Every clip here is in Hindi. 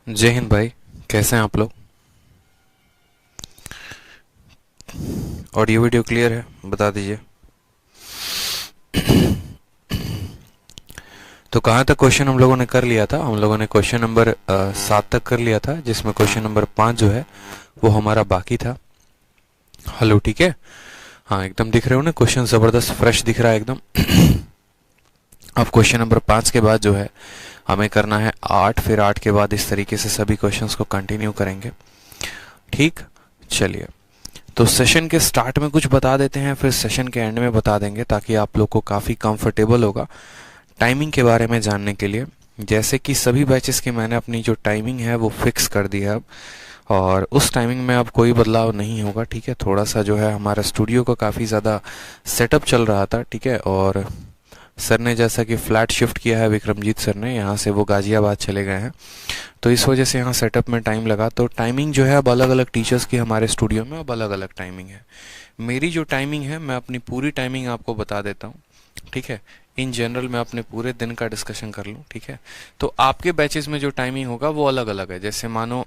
जय हिंद भाई। कैसे हैं आप लोग? ऑडियो वीडियो क्लियर है? बता दीजिए। तो कहाँ तक क्वेश्चन हम लोगों ने कर लिया था? हम लोगों ने क्वेश्चन नंबर 7 तक कर लिया था, जिसमें क्वेश्चन नंबर 5 जो है वो हमारा बाकी था। हेलो, ठीक है? हाँ, एकदम दिख रहे हो ना? क्वेश्चन ज़बरदस्त फ्रेश दिख रहा है एकदम। अब क्वेश्चन नंबर 5 के बाद जो है हमें करना है 8, फिर 8 के बाद इस तरीके से सभी क्वेश्चंस को कंटिन्यू करेंगे। ठीक, चलिए। तो सेशन के स्टार्ट में कुछ बता देते हैं, फिर सेशन के एंड में बता देंगे, ताकि आप लोग को काफ़ी कंफर्टेबल होगा टाइमिंग के बारे में जानने के लिए। जैसे कि सभी बैचेस की मैंने अपनी जो टाइमिंग है वो फिक्स कर दी है अब, और उस टाइमिंग में अब कोई बदलाव नहीं होगा। ठीक है, थोड़ा सा जो है हमारा स्टूडियो का काफ़ी ज़्यादा सेटअप चल रहा था। ठीक है, और सर ने जैसा कि फ्लैट शिफ्ट किया है, विक्रमजीत सर ने, यहाँ से वो गाजियाबाद चले गए हैं, तो इस वजह से यहाँ सेटअप में टाइम लगा। तो टाइमिंग जो है अब अलग अलग टीचर्स की हमारे स्टूडियो में अब अलग अलग टाइमिंग है। मेरी जो टाइमिंग है, मैं अपनी पूरी टाइमिंग आपको बता देता हूँ। ठीक है, इन जनरल मैं अपने पूरे दिन का डिस्कशन कर लूँ। ठीक है, तो आपके बैचेस में जो टाइमिंग होगा वो अलग अलग है। जैसे मानो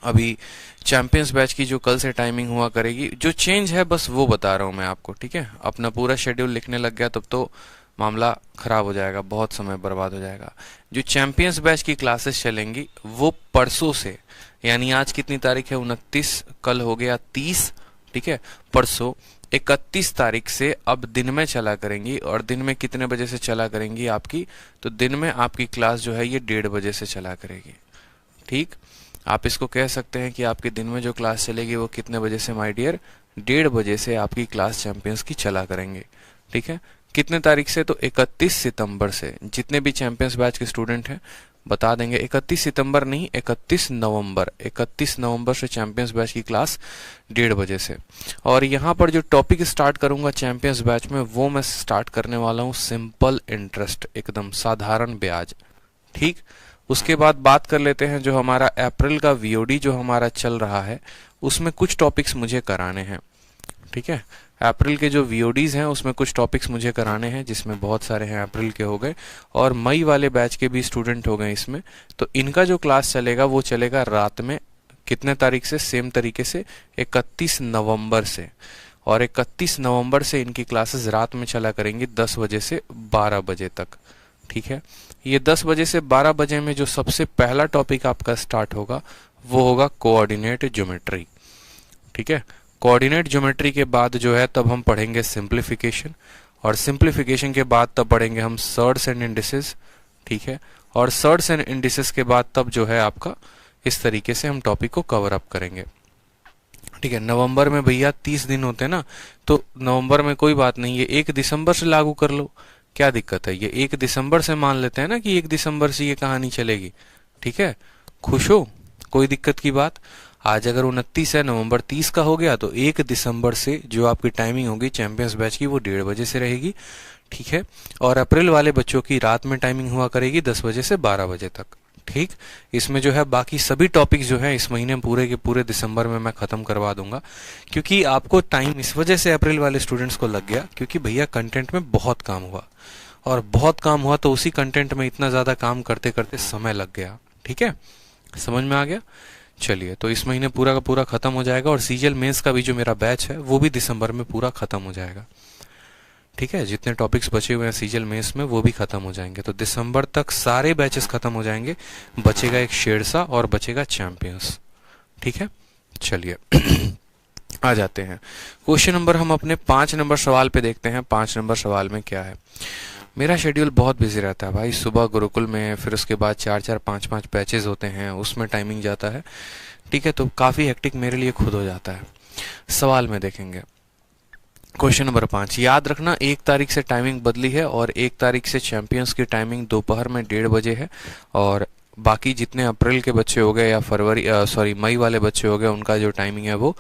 अभी चैंपियंस बैच की जो कल से टाइमिंग हुआ करेगी, जो चेंज है बस वो बता रहा हूँ मैं आपको। ठीक है, अपना पूरा शेड्यूल लिखने लग गया तब तो मामला खराब हो जाएगा, बहुत समय बर्बाद हो जाएगा। जो चैंपियंस बैच की क्लासेस चलेंगी वो परसों से, यानी आज कितनी तारीख है? 29, कल हो गया 30। ठीक है, परसों 31 तारीख से अब दिन में चला करेंगी। और दिन में कितने बजे से चला करेंगी आपकी? तो दिन में आपकी क्लास जो है ये 1:30 बजे से चला करेगी। ठीक, आप इसको कह सकते हैं कि आपके दिन में जो क्लास चलेगी वो कितने बजे से माय डियर? 1:30 बजे से आपकी क्लास चैंपियंस की चला करेंगे। ठीक है, कितने तारीख से? तो 31 सितंबर से। जितने भी चैंपियंस बैच के स्टूडेंट हैं बता देंगे, 31 सितंबर नहीं, 31 नवंबर। 31 नवंबर से चैंपियंस बैच की क्लास 1:30 बजे से। और यहाँ पर जो टॉपिक स्टार्ट करूंगा चैंपियंस बैच में, वो मैं स्टार्ट करने वाला हूँ सिंपल इंटरेस्ट, एकदम साधारण ब्याज। ठीक, उसके बाद बात कर लेते हैं जो हमारा अप्रैल का वीओडी जो हमारा चल रहा है, उसमें कुछ टॉपिक्स मुझे कराने हैं। ठीक है, अप्रैल के जो वीओडीज हैं उसमें कुछ टॉपिक्स मुझे कराने हैं, जिसमें बहुत सारे हैं, अप्रैल के हो गए और मई वाले बैच के भी स्टूडेंट हो गए इसमें। तो इनका जो क्लास चलेगा वो चलेगा रात में। कितने तारीख से? सेम तरीके से 31 नवंबर से। और 31 नवंबर से इनकी क्लासेस रात में चला करेंगी 10 बजे से 12 बजे तक। ठीक है, ये 10 बजे से 12 बजे में जो सबसे पहला टॉपिक आपका स्टार्ट होगा वो होगा कोऑर्डिनेट ज्योमेट्री। ठीक है, कोऑर्डिनेट ज्योमेट्री के बाद जो है तब हम पढ़ेंगे सिंप्लीफिकेशन, और सिंप्लीफिकेशन के बाद तब पढ़ेंगे हम सर्ड्स एंड इंडिसेस। ठीक है, और सर्ड्स एंड इंडिसेस के बाद तब जो है आपका इस तरीके से हम टॉपिक को कवर अप करेंगे। ठीक है, नवंबर में भैया 30 दिन होते हैं ना, तो नवंबर में कोई बात नहीं, ये 1 दिसंबर से लागू कर लो, क्या दिक्कत है? ये 1 दिसंबर से मान लेते हैं ना कि 1 दिसंबर से ये कहानी चलेगी। ठीक है, खुश हो? कोई दिक्कत की बात? आज अगर 29 है, नवंबर 30 का हो गया, तो 1 दिसंबर से जो आपकी टाइमिंग होगी चैंपियंस बैच की वो 1:30 बजे से रहेगी। ठीक है, और अप्रैल वाले बच्चों की रात में टाइमिंग हुआ करेगी 10 बजे से 12 बजे तक। ठीक, इसमें जो है बाकी सभी टॉपिक्स जो है इस महीने पूरे के पूरे दिसंबर में मैं खत्म करवा दूंगा, क्योंकि आपको टाइम इस वजह से अप्रैल वाले स्टूडेंट्स को लग गया क्योंकि भैया कंटेंट में बहुत काम हुआ, और बहुत काम हुआ तो उसी कंटेंट में इतना ज्यादा काम करते करते समय लग गया। ठीक है, समझ में आ गया? चलिए, तो इस महीने पूरा का पूरा खत्म हो जाएगा, और सीजीएल मेंस का भी जो मेरा बैच है वो भी दिसंबर में पूरा खत्म हो जाएगा। ठीक है, जितने टॉपिक्स बचे हुए हैं सीजीएल मेंस में वो भी खत्म हो जाएंगे, तो दिसंबर तक सारे बैचेस खत्म हो जाएंगे। बचेगा एक शेरसा और बचेगा चैंपियंस। ठीक है, चलिए आ जाते हैं क्वेश्चन नंबर, हम अपने 5 नंबर सवाल पे देखते हैं। 5 नंबर सवाल में क्या है? मेरा शेड्यूल बहुत बिजी रहता है भाई, सुबह गुरुकुल में, फिर उसके बाद 4-4 5-5 बैचेस होते हैं, उसमें टाइमिंग जाता है। ठीक है, तो काफ़ी हेक्टिक मेरे लिए खुद हो जाता है। सवाल में देखेंगे क्वेश्चन नंबर 5, याद रखना 1 तारीख से टाइमिंग बदली है, और 1 तारीख से चैंपियंस की टाइमिंग दोपहर में 1:30 बजे है, और बाकी जितने अप्रैल के बच्चे हो गए या मई वाले बच्चे हो गए, उनका जो टाइमिंग है वो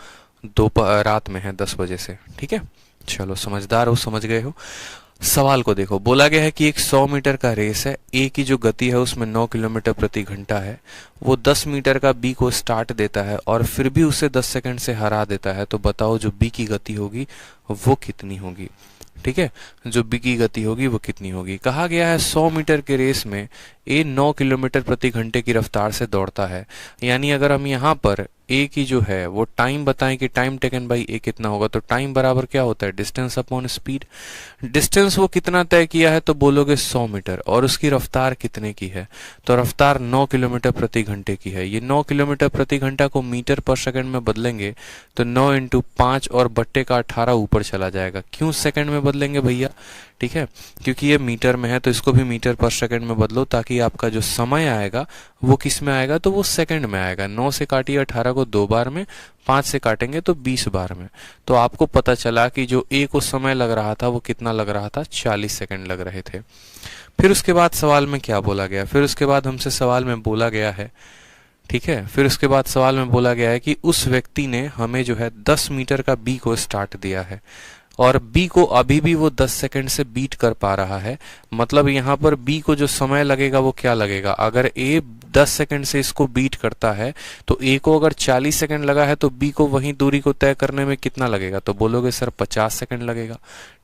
दोपहर रात में है 10 बजे से। ठीक है, चलो समझदार हो, समझ गए हो। सवाल को देखो, बोला गया है कि एक 100 मीटर का रेस है, ए की जो गति है उसमें 9 किलोमीटर प्रति घंटा है, वो 10 मीटर का बी को स्टार्ट देता है और फिर भी उसे 10 सेकंड से हरा देता है, तो बताओ जो बी की गति होगी वो कितनी होगी। ठीक है, जो बी की गति होगी वो कितनी होगी। कहा गया है 100 मीटर के रेस में ए 9 किलोमीटर प्रति घंटे की रफ्तार से दौड़ता है। यानी अगर हम यहाँ पर ए की जो है वो टाइम बताएं कि टाइम टेकन बाई ए कितना होगा, तो टाइम बराबर क्या होता है, डिस्टेंस अपॉन स्पीड। डिस्टेंस वो कितना तय किया है, तो बोलोगे 100 मीटर, और उसकी रफ्तार कितने की है, तो रफ्तार 9 किलोमीटर प्रति घंटे की है। ये 9 किलोमीटर प्रति घंटा को मीटर पर सेकंड में बदलेंगे तो 9 इंटू 5 और बट्टे का 18 ऊपर चला जाएगा। क्यों सेकंड में बदलेंगे भैया, ठीक है, क्योंकि ये मीटर में है तो इसको भी मीटर पर सेकंड में बदलो, ताकि आपका जो समय आएगा वो किस में आएगा, तो वो सेकंड में आएगा। 9 से काटिए 18 को 2 बार में, 5 से काटेंगे तो 20 बार में। तो आपको पता चला कि जो ए को समय लग रहा था वो कितना लग रहा था, 40 सेकंड लग रहे थे। फिर उसके बाद सवाल में क्या बोला गया, फिर उसके बाद हमसे सवाल में बोला गया है, ठीक है, फिर उसके बाद सवाल में बोला गया है कि उस व्यक्ति ने हमें जो है 10 मीटर का बी को स्टार्ट दिया है और बी को अभी भी वो 10 सेकंड से बीट कर पा रहा है। मतलब यहाँ पर बी को जो समय लगेगा वो क्या लगेगा, अगर ए 10 सेकंड से इसको बीट करता है तो ए को अगर 40 सेकंड लगा है तो बी को वही दूरी को तय करने में कितना लगेगा, तो बोलोगे सर 50 सेकंड लगेगा।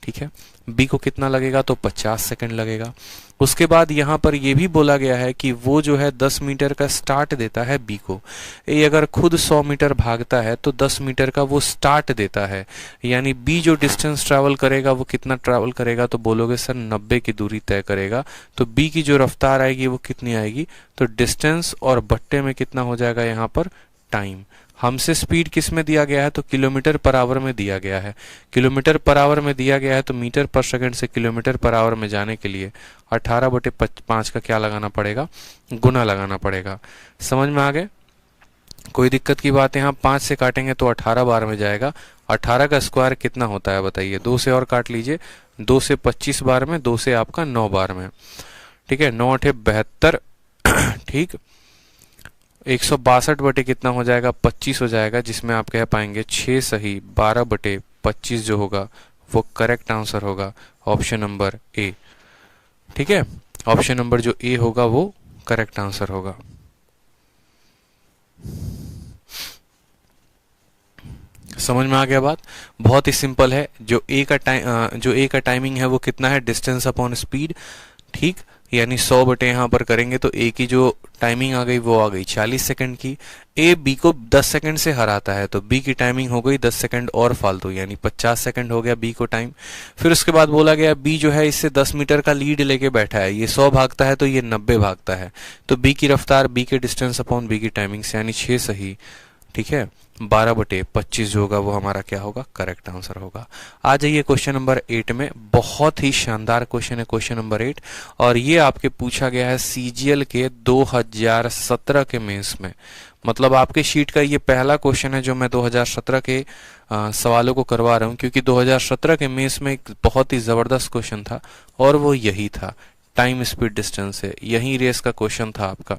ठीक है, बी को कितना लगेगा, तो 50 सेकंड लगेगा। उसके बाद यहाँ पर यह भी बोला गया है कि वो जो है 10 मीटर का स्टार्ट देता है बी को। ए अगर खुद 100 मीटर भागता है तो 10 मीटर का वो स्टार्ट देता है, यानी बी जो डिस्टेंस ट्रैवल करेगा वो कितना ट्रैवल करेगा, तो बोलोगे सर 90 की दूरी तय करेगा। तो बी की जो रफ्तार आएगी वो कितनी आएगी, तो डिस्टेंस और बट्टे में कितना हो जाएगा यहाँ पर, टाइम। हमसे स्पीड किस में दिया गया है, तो किलोमीटर पर आवर में दिया गया है। किलोमीटर पर आवर में दिया गया है तो मीटर पर सेकंड से किलोमीटर पर आवर में जाने के लिए 18/5 का क्या लगाना पड़ेगा, गुना लगाना पड़ेगा। समझ में आ गए, कोई दिक्कत की बात है। यहाँ 5 से काटेंगे तो 18 बार में जाएगा। 18 का स्क्वायर कितना होता है बताइए, 2 से और काट लीजिए, 2 से 25 बार में, 2 से आपका 9 बार में। ठीक है, 9 8 72, ठीक, 162 बटे कितना हो जाएगा, 25 हो जाएगा, जिसमें आप कह पाएंगे 6 सही 12/25 जो होगा वो करेक्ट आंसर होगा ऑप्शन नंबर ए। ठीक है, ऑप्शन नंबर जो ए होगा वो करेक्ट आंसर होगा। समझ में आ गया बात, बहुत ही सिंपल है। जो ए का टाइमिंग है वो कितना है, डिस्टेंस अपॉन स्पीड। ठीक, यानी 100 बटे यहाँ पर करेंगे तो ए की जो टाइमिंग आ गई वो आ गई 40 सेकंड की। ए बी को 10 सेकंड से हराता है तो बी की टाइमिंग हो गई 10 सेकंड और फालतू, यानी 50 सेकंड हो गया बी को टाइम। फिर उसके बाद बोला गया बी जो है इससे 10 मीटर का लीड लेके बैठा है, ये 100 भागता है तो ये 90 भागता है, तो बी की रफ्तार बी के डिस्टेंस अपॉन बी की टाइमिंग से, यानी 6 सही, ठीक है, 12/25 जो होगा वो हमारा क्या होगा, करेक्ट आंसर होगा। आ जाइए क्वेश्चन नंबर 8 में, बहुत ही शानदार क्वेश्चन है क्वेश्चन नंबर 8, और ये आपके पूछा गया है सीजीएल के 2017 के मेंस में। मतलब आपके शीट का ये पहला क्वेश्चन है जो मैं 2017 के सवालों को करवा रहा हूँ, क्योंकि 2017 के मेंस में एक बहुत ही जबरदस्त क्वेश्चन था और वो यही था, टाइम स्पीड डिस्टेंस से, यही रेस का क्वेश्चन था आपका।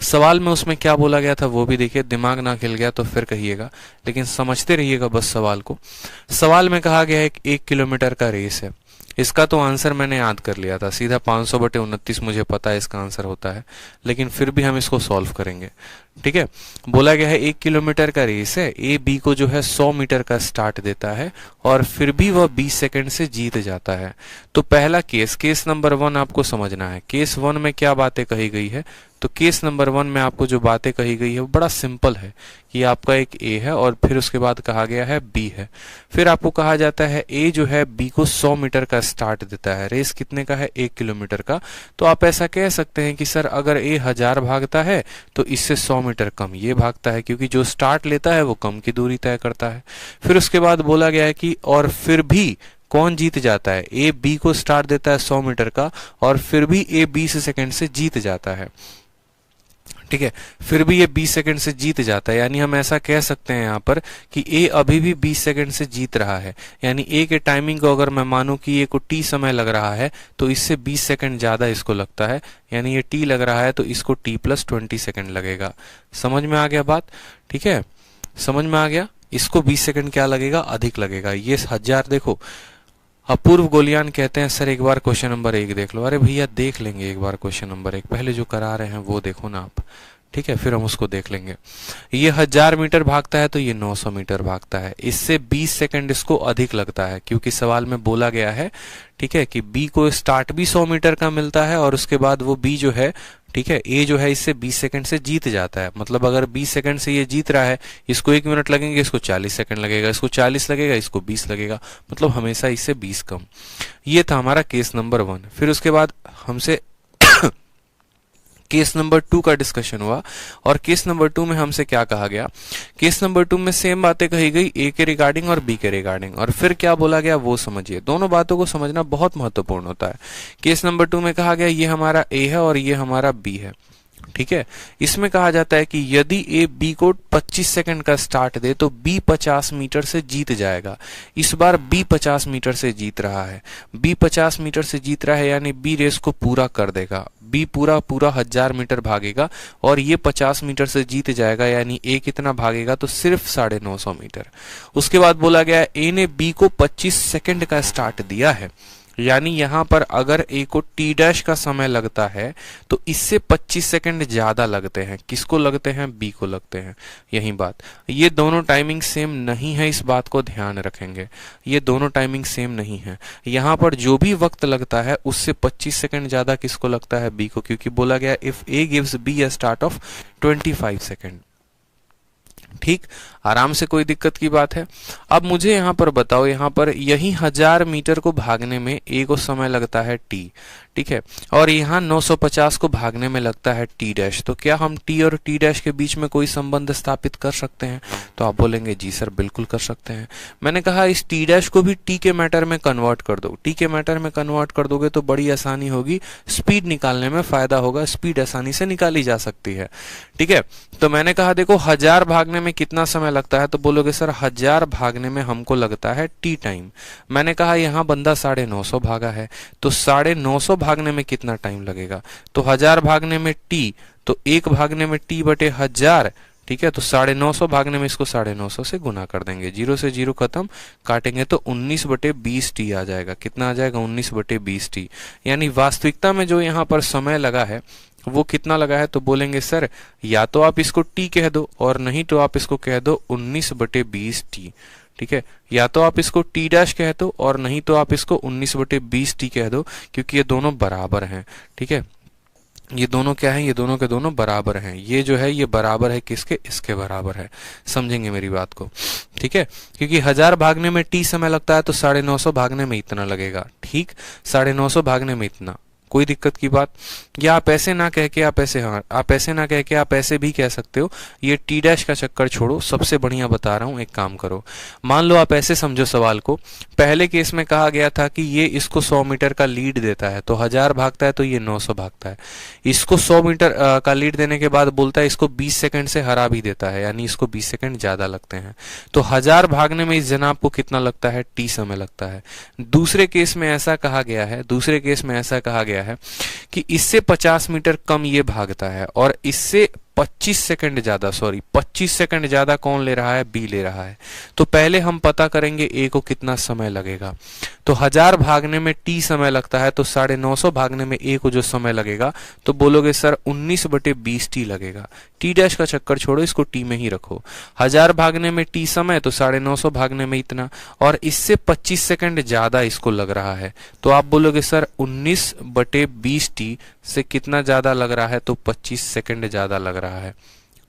सवाल में उसमें क्या बोला गया था वो भी देखिए, दिमाग ना खिल गया तो फिर कहिएगा, लेकिन समझते रहिएगा बस सवाल को। सवाल में कहा गया है 1 किलोमीटर का रेस है। इसका तो आंसर मैंने याद कर लिया था, सीधा 500/29 मुझे पता है इसका आंसर होता है, लेकिन फिर भी हम इसको सॉल्व करेंगे। ठीक है, बोला गया है 1 किलोमीटर का रेस है, ए बी को जो है 100 मीटर का स्टार्ट देता है और फिर भी वह 20 सेकंड से जीत जाता है। तो पहला केस नंबर 1 आपको समझना है। केस 1 में क्या बातें कही गई है, तो केस नंबर 1 में आपको जो बातें कही गई है वो बड़ा सिंपल है कि आपका एक ए है और फिर उसके बाद कहा गया है बी है। फिर आपको कहा जाता है ए जो है बी को 100 मीटर का स्टार्ट देता है, रेस कितने का है, 1 किलोमीटर का। तो आप ऐसा कह सकते हैं कि सर अगर ए 1000 भागता है तो इससे 100 मीटर कम ये भागता है, क्योंकि जो स्टार्ट लेता है वो कम की दूरी तय करता है। फिर उसके बाद बोला गया है कि और फिर भी कौन जीत जाता है, ए बी को स्टार्ट देता है 100 मीटर का और फिर भी ए 20 सेकंड से जीत जाता है। ठीक है, फिर भी ये 20 सेकंड से जीत जाता है, यानी हम ऐसा कह सकते हैं यहाँ पर कि ए अभी भी 20 सेकंड से जीत रहा है। यानी ए के टाइमिंग को अगर मैं मानूं कि ए को टी समय लग रहा है तो इससे 20 सेकंड ज्यादा इसको लगता है, यानी ये टी लग रहा है तो इसको t+20 सेकंड लगेगा। समझ में आ गया बात, ठीक है, समझ में आ गया। इसको 20 सेकंड क्या लगेगा, अधिक लगेगा। ये 1000 देखो, अपूर्व गोलियान कहते हैं सर एक बार क्वेश्चन नंबर 1 देख लो। अरे भैया देख लेंगे एक बार क्वेश्चन नंबर 1, पहले जो करा रहे हैं वो देखो ना आप। ठीक है, फिर हम उसको देख लेंगे। ये 1000 मीटर भागता है तो ये 900 मीटर भागता है, इससे 20 सेकंड इसको अधिक लगता है, क्योंकि सवाल में बोला गया है, ठीक है, कि बी को स्टार्ट भी 100 मीटर का मिलता है और उसके बाद वो बी जो है, ठीक है, ए जो है इससे 20 सेकंड से जीत जाता है। मतलब अगर 20 सेकंड से ये जीत रहा है, इसको 1 मिनट लगेंगे, इसको 40 सेकंड लगेगा, इसको 40 लगेगा, इसको 20 लगेगा, मतलब हमेशा इससे 20 कम। ये था हमारा केस नंबर 1। फिर उसके बाद हमसे केस नंबर 2 का डिस्कशन हुआ, और केस नंबर 2 में हमसे क्या कहा गया, केस नंबर 2 में सेम बातें कही गई, ए के रिगार्डिंग और बी के रिगार्डिंग, और फिर क्या बोला गया वो समझिए। दोनों बातों को समझना बहुत महत्वपूर्ण होता है। केस नंबर 2 में कहा गया ये हमारा ए है और ये हमारा बी है, ठीक है। इसमें कहा जाता है कि यदि ए बी को 25 सेकंड का स्टार्ट दे तो बी 50 मीटर से जीत जाएगा। इस बार बी 50 मीटर से जीत रहा है, बी 50 मीटर से जीत रहा है, यानी बी रेस को पूरा कर देगा, बी पूरा 1000 मीटर भागेगा और ये 50 मीटर से जीत जाएगा, यानी ए कितना भागेगा तो सिर्फ 950 मीटर। उसके बाद बोला गया ए ने बी को 25 सेकंड का स्टार्ट दिया है, यानी यहां पर अगर ए को टी डैश का समय लगता है तो इससे 25 सेकंड ज्यादा लगते हैं। किसको लगते हैं? बी को लगते हैं। यही बात, ये दोनों टाइमिंग सेम नहीं है, इस बात को ध्यान रखेंगे, ये दोनों टाइमिंग सेम नहीं है। यहां पर जो भी वक्त लगता है उससे 25 सेकंड ज्यादा किसको लगता है? बी को, क्योंकि बोला गया if A gives be a start of 25 second. ठीक, आराम से, कोई दिक्कत की बात है? अब मुझे यहां पर बताओ, यहां पर यही 1000 मीटर को भागने में ए को समय लगता है टी, ठीक है, और यहाँ 950 को भागने में लगता है टी डैश। तो क्या हम टी और टी डैश के बीच में कोई संबंध स्थापित कर सकते हैं? तो आप बोलेंगे जी सर बिल्कुल कर सकते हैं। मैंने कहा इस टी डैश को भी टी के मैटर में कन्वर्ट कर दो। टी के मैटर में कन्वर्ट कर दोगे तो बड़ी आसानी होगी, स्पीड निकालने में फायदा होगा, स्पीड आसानी से निकाली जा सकती है, ठीक है। तो मैंने कहा देखो 1000 भागने में कितना समय लगता है, तो बोलोगे सर 1000 भागने में हमको लगता है टी टाइम। मैंने कहा यहाँ बंदा 950 भागा है, तो 950 भागने में कितना टाइम लगेगा? तो 1000 भागने में टी, तो 1 भागने में टी बटे 1000, ठीक है। तो 950 भागने में इसको 950 से गुना कर देंगे, 0 से 0 खत्म, काटेंगे तो 19 बटे 20 टी आ जाएगा। कितना आ जाएगा? 19 बटे 20 टी। यानी वास्तविकता में जो यहाँ पर समय लगा है वो कितना लगा है? तो बोलेंगे सर या तो आप इसको टी कह दो और नहीं तो आप इसको कह दो 19 बटे 20 टी, ठीक है। या तो आप इसको टी डैश कह दो और नहीं तो आप इसको 19 बटे 20 टी कह दो, क्योंकि ये दोनों बराबर हैं, ठीक है। ये दोनों क्या है? ये दोनों के दोनों बराबर हैं। ये जो है ये बराबर है किसके? इसके बराबर है। समझेंगे मेरी बात को, ठीक है। क्योंकि 1000 भागने में टी समय लगता है तो 950 भागने में इतना लगेगा, ठीक। 950 भागने में इतना, कोई दिक्कत की बात? या आप ऐसे ना कह के आप ऐसे, हाँ आप ऐसे ना कह के आप ऐसे भी कह सकते हो। ये टी डैश का चक्कर छोड़ो, सबसे बढ़िया बता रहा हूं, एक काम करो, मान लो आप ऐसे समझो सवाल को। पहले केस में कहा गया था कि ये इसको 100 मीटर का लीड देता है, तो 1000 भागता है तो ये 900 भागता है। इसको 100 मीटर का लीड देने के बाद बोलता है इसको 20 सेकंड से हरा भी देता है, यानी इसको 20 सेकंड ज्यादा लगते हैं। तो 1000 भागने में इस जनाब को कितना लगता है? टी समय लगता है। दूसरे केस में ऐसा कहा गया है, दूसरे केस में ऐसा कहा गया है कि इससे 50 मीटर कम ये भागता है और इससे 25 सेकंड ज्यादा, सॉरी 25 सेकंड ज्यादा कौन ले रहा है? बी ले रहा है। तो पहले हम पता करेंगे ए को कितना समय लगेगा। तो 1000 भागने में टी समय लगता है, तो 950 भागने में ए को जो समय लगेगा तो बोलोगे सर 19 बटे 20 टी लगेगा। टी डैश का चक्कर छोड़ो, इसको टी में ही रखो। 1000 भागने में टी समय तो 950 भागने में इतना, और इससे 25 सेकंड ज्यादा इसको लग रहा है, तो आप बोलोगे सर 19 बटे 20 टी से कितना ज्यादा लग रहा है? तो 25 सेकंड ज्यादा लग रहा है,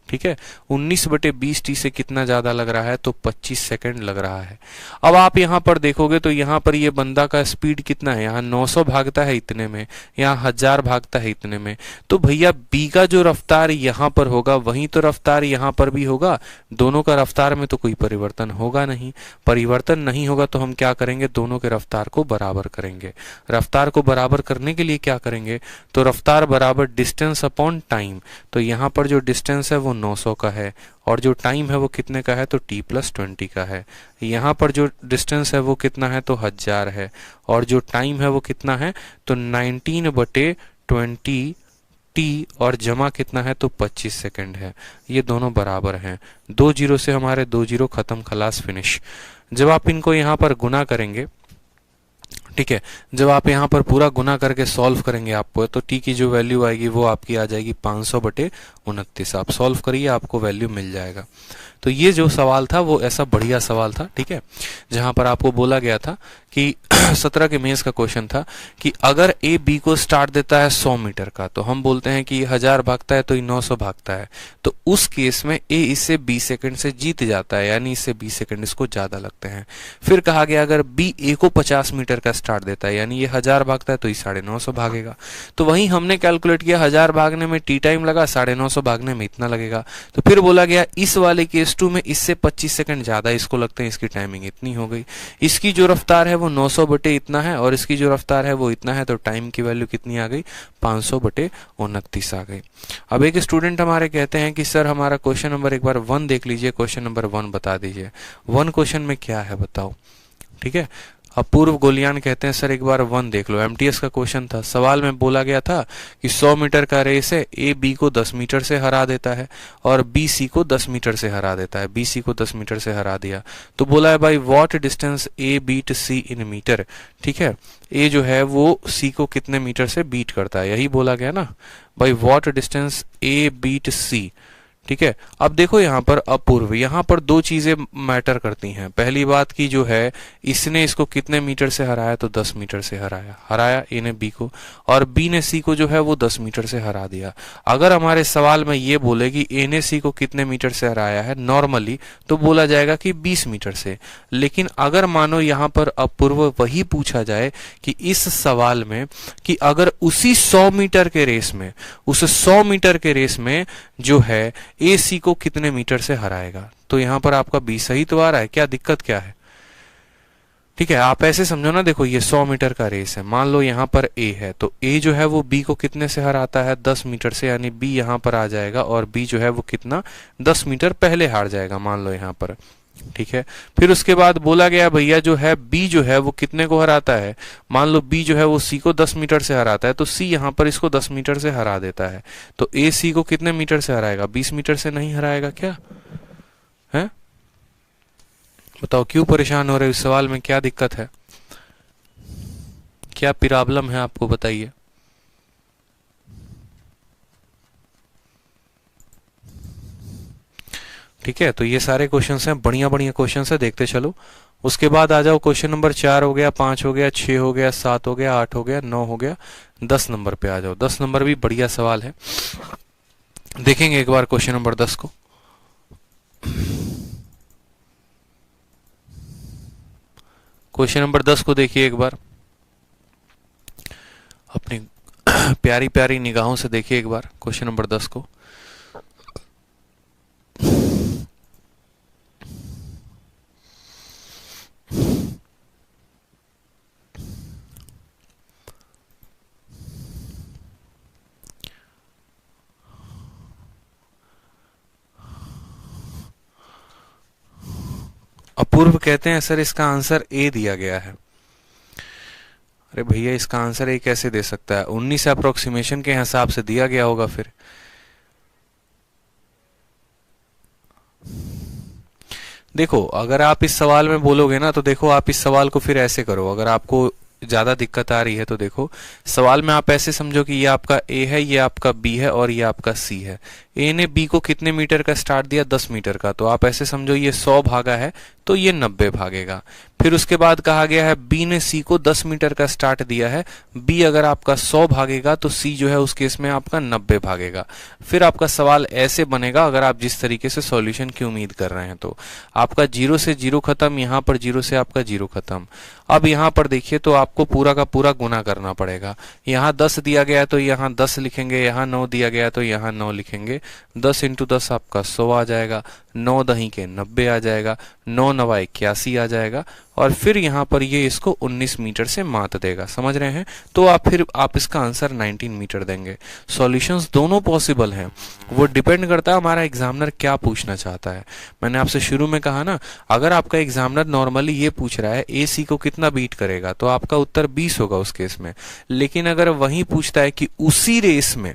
ठीक है। 19 बटे 20 टी से कितना ज्यादा लग रहा है? तो 25 सेकंड लग रहा है। अब आप यहां पर देखोगे तो यहां पर ये बंदा का स्पीड कितना है? यहाँ 900 भागता है इतने में, यहाँ 1000 भागता है इतने में, तो भैया बी का जो रफ्तार यहां पर होगा वही तो रफ्तार यहां पर भी होगा। दोनों का रफ्तार में तो कोई परिवर्तन होगा नहीं। परिवर्तन नहीं होगा तो हम क्या करेंगे? दोनों के रफ्तार को बराबर करेंगे। रफ्तार को बराबर करने के लिए क्या करेंगे? तो रफ्तार बराबर डिस्टेंस अपॉन टाइम। तो यहाँ पर जो डिस्टेंस है वो 900 का है और जो टाइम है वो कितने का है? तो t + 20 का है। यहाँ पर जो डिस्टेंस है वो कितना है? तो 1000 है, और जो टाइम है वो कितना है? तो 19 बटे 20 टी, और जमा कितना है? तो 25 सेकंड है। ये दोनों बराबर हैं। 2 जीरो से हमारे 2 जीरो खत्म, खलास, फिनिश। जब आप इनको यहाँ पर गुना करेंगे, ठीक है। जब आप यहाँ पर पूरा गुना करके सॉल्व करेंगे आपको, तो टी की जो वैल्यू आएगी वो आपकी आ जाएगी 500/29। आप सॉल्व करिए, आपको वैल्यू मिल जाएगा। तो ये जो सवाल था वो ऐसा बढ़िया सवाल था, ठीक है, जहां पर आपको बोला गया था कि 17 के मेंस का क्वेश्चन था कि अगर ए बी को स्टार्ट देता है 100 मीटर का, तो हम बोलते हैं कि 1000 भागता है तो ये 900 भागता है, तो उस केस में ए इससे 20 सेकंड से जीत जाता है, यानी इससे 20 सेकंड इसको ज्यादा लगते हैं। फिर कहा गया अगर बी ए को 50 मीटर का स्टार्ट देता है, यानी ये 1000 भागता है तो ये 950 भागेगा। तो वहीं हमने कैलकुलेट किया, 1000 भागने में टी टाइम लगा, 950 भागने में इतना लगेगा। तो फिर बोला गया इस वाले केस 2 में इससे 25 सेकंड ज्यादा इसको लगते हैं, इसकी टाइमिंग इतनी हो गई। इसकी जो रफ्तार है वो 900/, इतना है, और इसकी जो रफ्तार है वो इतना है, तो टाइम की वैल्यू कितनी आ गई, 500/29 आ गई। अब एक स्टूडेंट हमारे कहते हैं कि सर हमारा क्वेश्चन नंबर एक बार 1 देख लीजिए, क्वेश्चन नंबर 1 बता दीजिए। 1 क्वेश्चन में क्या है बताओ, ठीक है। अपूर्व गोलियान कहते हैं सर एक बार 1 देख लो। एमटीएस का क्वेश्चन था, सवाल में बोला गया था कि 100 मीटर का रेस है, ए बी को 10 मीटर से हरा देता है और बी सी को 10 मीटर से हरा देता है। बी सी को 10 मीटर से हरा दिया, तो बोला है भाई what distance A beat C in metre, ठीक है। ए जो है वो सी को कितने मीटर से बीट करता है, यही बोला गया ना भाई, व्हाट डिस्टेंस ए बीट सी, ठीक है। अब देखो यहाँ पर अपूर्व, यहाँ पर दो चीजें मैटर करती हैं। पहली बात की जो है, इसने इसको कितने मीटर से हराया, तो 10 मीटर से हराया ए ने बी को, और बी ने सी को जो है वो 10 मीटर से हरा दिया। अगर हमारे सवाल में ये बोले कि ए ने सी को कितने मीटर से हराया है नॉर्मली, तो बोला जाएगा कि 20 मीटर से। लेकिन अगर मानो यहाँ पर अपूर्व वही पूछा जाए कि इस सवाल में कि अगर उसी 100 मीटर के रेस में, उस 100 मीटर के रेस में जो है ए सी को कितने मीटर से हराएगा, तो यहां पर आपका बी सही तो आ रहा है, क्या दिक्कत क्या है, ठीक है। आप ऐसे समझो ना, देखो ये 100 मीटर का रेस है, मान लो यहाँ पर ए है, तो ए जो है वो बी को कितने से हराता है, 10 मीटर से, यानी बी यहाँ पर आ जाएगा और बी जो है वो कितना 10 मीटर पहले हार जाएगा, मान लो यहाँ पर, ठीक है। फिर उसके बाद बोला गया भैया जो है बी जो है वो कितने को हराता है, मान लो बी जो है वो सी को 10 मीटर से हराता है, तो सी यहाँ पर इसको 10 मीटर से हरा देता है, तो ए सी को कितने मीटर से हराएगा, 20 मीटर से नहीं हराएगा क्या है, बताओ क्यों परेशान हो रहे हो, इस सवाल में क्या दिक्कत है, क्या प्रॉब्लम है आपको, बताइए। ठीक है, तो ये सारे क्वेश्चंस हैं, बढ़िया बढ़िया क्वेश्चंस है, देखते चलो। उसके बाद आ जाओ, क्वेश्चन नंबर 4 हो गया, 5 हो गया, 6 हो गया, 7 हो गया, 8 हो गया, 9 हो गया, 10 नंबर पे आ जाओ। 10 नंबर भी बढ़िया सवाल है, देखेंगे एक बार क्वेश्चन नंबर 10 को। क्वेश्चन नंबर 10 को देखिए एक बार, अपनी प्यारी प्यारी निगाहों से देखिए एक बार क्वेश्चन नंबर 10 को। अपूर्व कहते हैं सर इसका आंसर ए दिया गया है। अरे भैया इसका आंसर ए कैसे दे सकता है, 19 अप्रोक्सीमेशन के हिसाब से दिया गया होगा। फिर देखो अगर आप इस सवाल में बोलोगे ना, तो देखो आप इस सवाल को फिर ऐसे करो, अगर आपको ज्यादा दिक्कत आ रही है तो देखो सवाल में आप ऐसे समझो कि ये आपका ए है, ये आपका बी है और ये आपका सी है। ए ने बी को कितने मीटर का स्टार्ट दिया, 10 मीटर का, तो आप ऐसे समझो ये 100 भागा है तो ये 90 भागेगा। फिर उसके बाद कहा गया है बी ने सी को 10 मीटर का स्टार्ट दिया है, बी अगर आपका 100 भागेगा तो सी जो है उस केस में आपका 90 भागेगा। फिर आपका सवाल ऐसे बनेगा, अगर आप जिस तरीके से सॉल्यूशन की उम्मीद कर रहे हैं, तो आपका 0 से 0 खत्म, यहाँ पर 0 से आपका 0 खत्म। अब यहाँ पर देखिए तो आपको पूरा का पूरा गुना करना पड़ेगा। यहाँ 10 दिया गया तो यहाँ 10 लिखेंगे, यहाँ 9 दिया गया तो यहाँ 9 लिखेंगे। 10 × 10 आपका 100 आ जाएगा, 9 दही के 90 आ जाएगा, 9 9 81 आ जाएगा, और फिर यहाँ पर ये इसको 19 मीटर से मात देगा। समझ रहे हैं, तो आप इसका आंसर 19 मीटर देंगे। सॉल्यूशंस दोनों पॉसिबल हैं, वो डिपेंड करता है हमारा एग्जामिनर क्या पूछना चाहता है। मैंने आपसे शुरू में कहा ना, अगर आपका एग्जामिनर नॉर्मली ये पूछ रहा है ए सी को कितना बीट करेगा, तो आपका उत्तर 20 होगा उस केस में। लेकिन अगर वही पूछता है कि उसी रेस में,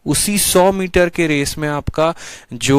उसी 100 मीटर के रेस में आपका जो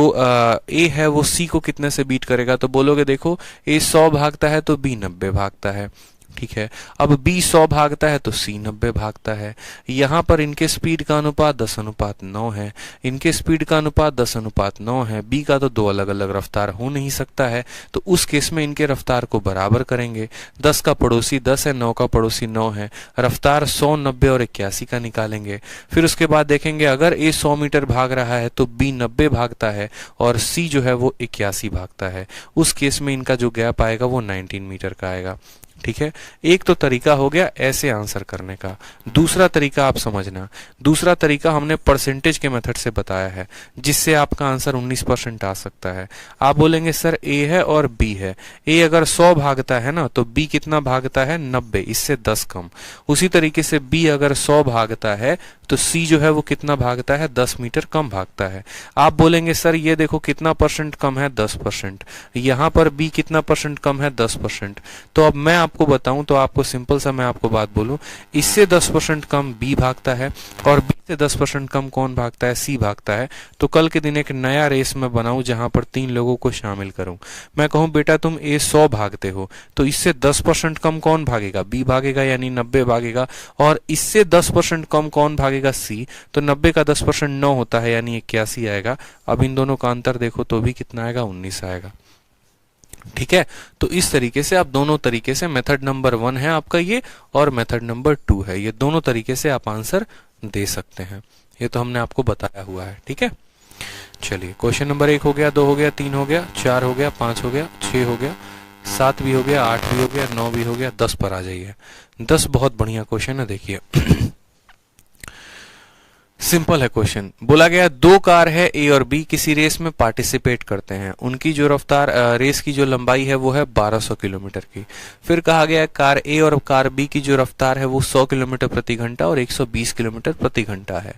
ए है वो सी को कितने से बीट करेगा, तो बोलोगे देखो ए 100 भागता है तो बी 90 भागता है, ठीक है। अब B 100 भागता है तो C 90 भागता है। यहाँ पर इनके स्पीड का अनुपात 10:9 है, इनके स्पीड का अनुपात 10:9 है। B का तो दो अलग अलग रफ्तार हो नहीं सकता है, तो उस केस में इनके रफ्तार को बराबर करेंगे। 10 का पड़ोसी 10 है, 9 का पड़ोसी 9 है। रफ्तार 100, 90 और 81 का निकालेंगे। फिर उसके बाद देखेंगे अगर A 100 मीटर भाग रहा है तो B 90 भागता है और C जो है वो 81 भागता है। उस केस में इनका जो गैप आएगा वो 19 मीटर का आएगा। ठीक है, एक तो तरीका हो गया ऐसे आंसर करने का। दूसरा तरीका आप समझना, दूसरा तरीका हमने परसेंटेज के मेथड से बताया है, जिससे आपका आंसर 19% आ सकता है। आप बोलेंगे सर A है और B है, A अगर 100 भागता है ना तो B कितना भागता है 90, इससे 10 कम। उसी तरीके से B अगर 100 भागता है तो C जो है वो कितना भागता है 10 मीटर कम भागता है। आप बोलेंगे सर ये देखो कितना परसेंट कम है 10%, यहाँ पर B कितना परसेंट कम है 10%। तो अब मैं आपको बताऊं तो आपको सिंपल सा मैं आपको बात बोलूं, इससे 10% कम B भागता है और B से 10% कम कौन भागता है C भागता है। तो कल के दिन एक नया रेस मैं बनाऊं जहां पर 3 लोगों को शामिल करूं। मैं कहूं बेटा तुम A 100 भागते हो तो इससे 10% कम कौन भागेगा B भागेगा यानी 90 भागेगा, और इससे 10% कम कौन भागेगा C, तो 90 का 10% 9 होता है यानी 81 आएगा। अब इन दोनों का अंतर देखो तो भी कितना आएगा 19 आएगा। ठीक है, तो इस तरीके से आप दोनों तरीके से मेथड नंबर 1 है आपका ये और मेथड नंबर 2 है, ये दोनों तरीके से आप आंसर दे सकते हैं। ये तो हमने आपको बताया हुआ है। ठीक है, चलिए क्वेश्चन नंबर 1 हो गया, 2 हो गया, 3 हो गया, 4 हो गया, 5 हो गया, 6 हो गया, 7 भी हो गया, 8 भी हो गया, 9 भी हो गया, 10 पर आ जाइए। 10 बहुत बढ़िया क्वेश्चन है, देखिए सिंपल है क्वेश्चन। बोला गया दो कार है A और B किसी रेस में पार्टिसिपेट करते हैं, उनकी जो रफ्तार रेस की जो लंबाई है वो है 1200 किलोमीटर की। फिर कहा गया कार A और कार B की जो रफ्तार है वो 100 किलोमीटर प्रति घंटा और 120 किलोमीटर प्रति घंटा है।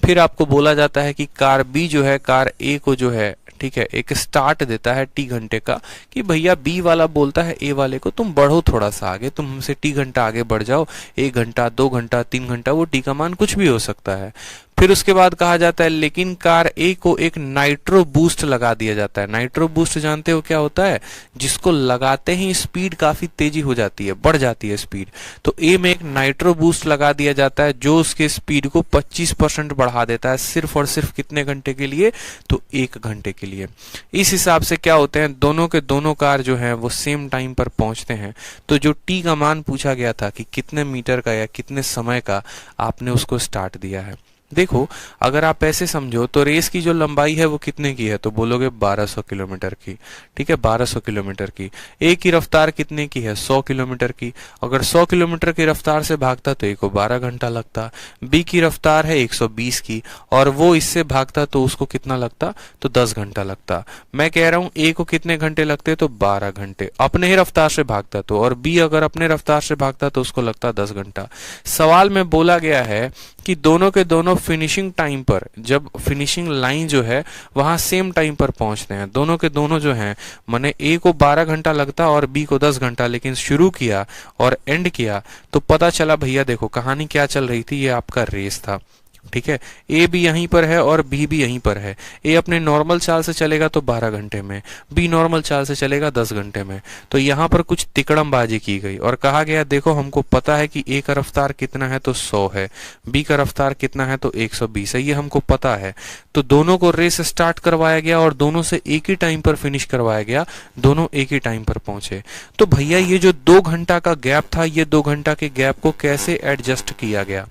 फिर आपको बोला जाता है कि कार B जो है कार A को जो है, ठीक है, एक स्टार्ट देता है T घंटे का कि भैया B वाला बोलता है A वाले को तुम बढ़ो थोड़ा सा आगे, तुम हमसे T घंटा आगे बढ़ जाओ, 1 घंटा 2 घंटा 3 घंटा, वो T का मान कुछ भी हो सकता है। फिर उसके बाद कहा जाता है लेकिन कार A को एक नाइट्रो बूस्ट लगा दिया जाता है। नाइट्रो बूस्ट जानते हो क्या होता है, जिसको लगाते ही स्पीड काफी तेजी हो जाती है, बढ़ जाती है स्पीड। तो A में एक नाइट्रो बूस्ट लगा दिया जाता है जो उसके स्पीड को 25% बढ़ा देता है, सिर्फ और सिर्फ कितने घंटे के लिए, तो 1 घंटे के लिए। इस हिसाब से क्या होते हैं, दोनों के दोनों कार जो है वो सेम टाइम पर पहुंचते हैं। तो जो T का मान पूछा गया था कि कितने मीटर का या कितने समय का, आपने उसको स्टार्ट दिया है। देखो अगर आप ऐसे समझो तो रेस की जो लंबाई है वो कितने की है, तो बोलोगे 1200 किलोमीटर की। ठीक है, 1200 किलोमीटर की। A की रफ्तार कितने की है, 100 किलोमीटर की। अगर 100 किलोमीटर की रफ्तार से भागता तो A को 12 घंटा लगता। B की रफ्तार है 120 की और वो इससे भागता तो उसको कितना लगता, तो 10 घंटा लगता। मैं कह रहा हूं A को कितने घंटे लगते, तो 12 घंटे अपने ही रफ्तार से भागता तो, और B अगर अपने रफ्तार से भागता तो उसको लगता 10 घंटा। सवाल में बोला गया है कि दोनों के दोनों फिनिशिंग टाइम पर, जब फिनिशिंग लाइन जो है वहां सेम टाइम पर पहुंचते हैं, दोनों के दोनों जो हैं, माने A को 12 घंटा लगता और B को 10 घंटा, लेकिन शुरू किया और एंड किया तो पता चला भैया देखो कहानी क्या चल रही थी, ये आपका रेस था। ठीक है, A भी यहीं पर है और B भी यहीं पर है। A अपने नॉर्मल चाल से चलेगा तो 12 घंटे में, B नॉर्मल चाल से चलेगा 10 घंटे में। तो यहाँ पर कुछ तिकड़मबाजी की गई और कहा गया देखो हमको पता है कि A का रफ्तार कितना है तो 100 है, B का रफ्तार कितना है तो 120 है, ये हमको पता है। तो दोनों को रेस स्टार्ट करवाया गया और दोनों से एक ही टाइम पर फिनिश करवाया गया, दोनों एक ही टाइम पर पहुंचे। तो भैया ये जो 2 घंटा का गैप था, ये 2 घंटा के गैप को कैसे एडजस्ट किया गया,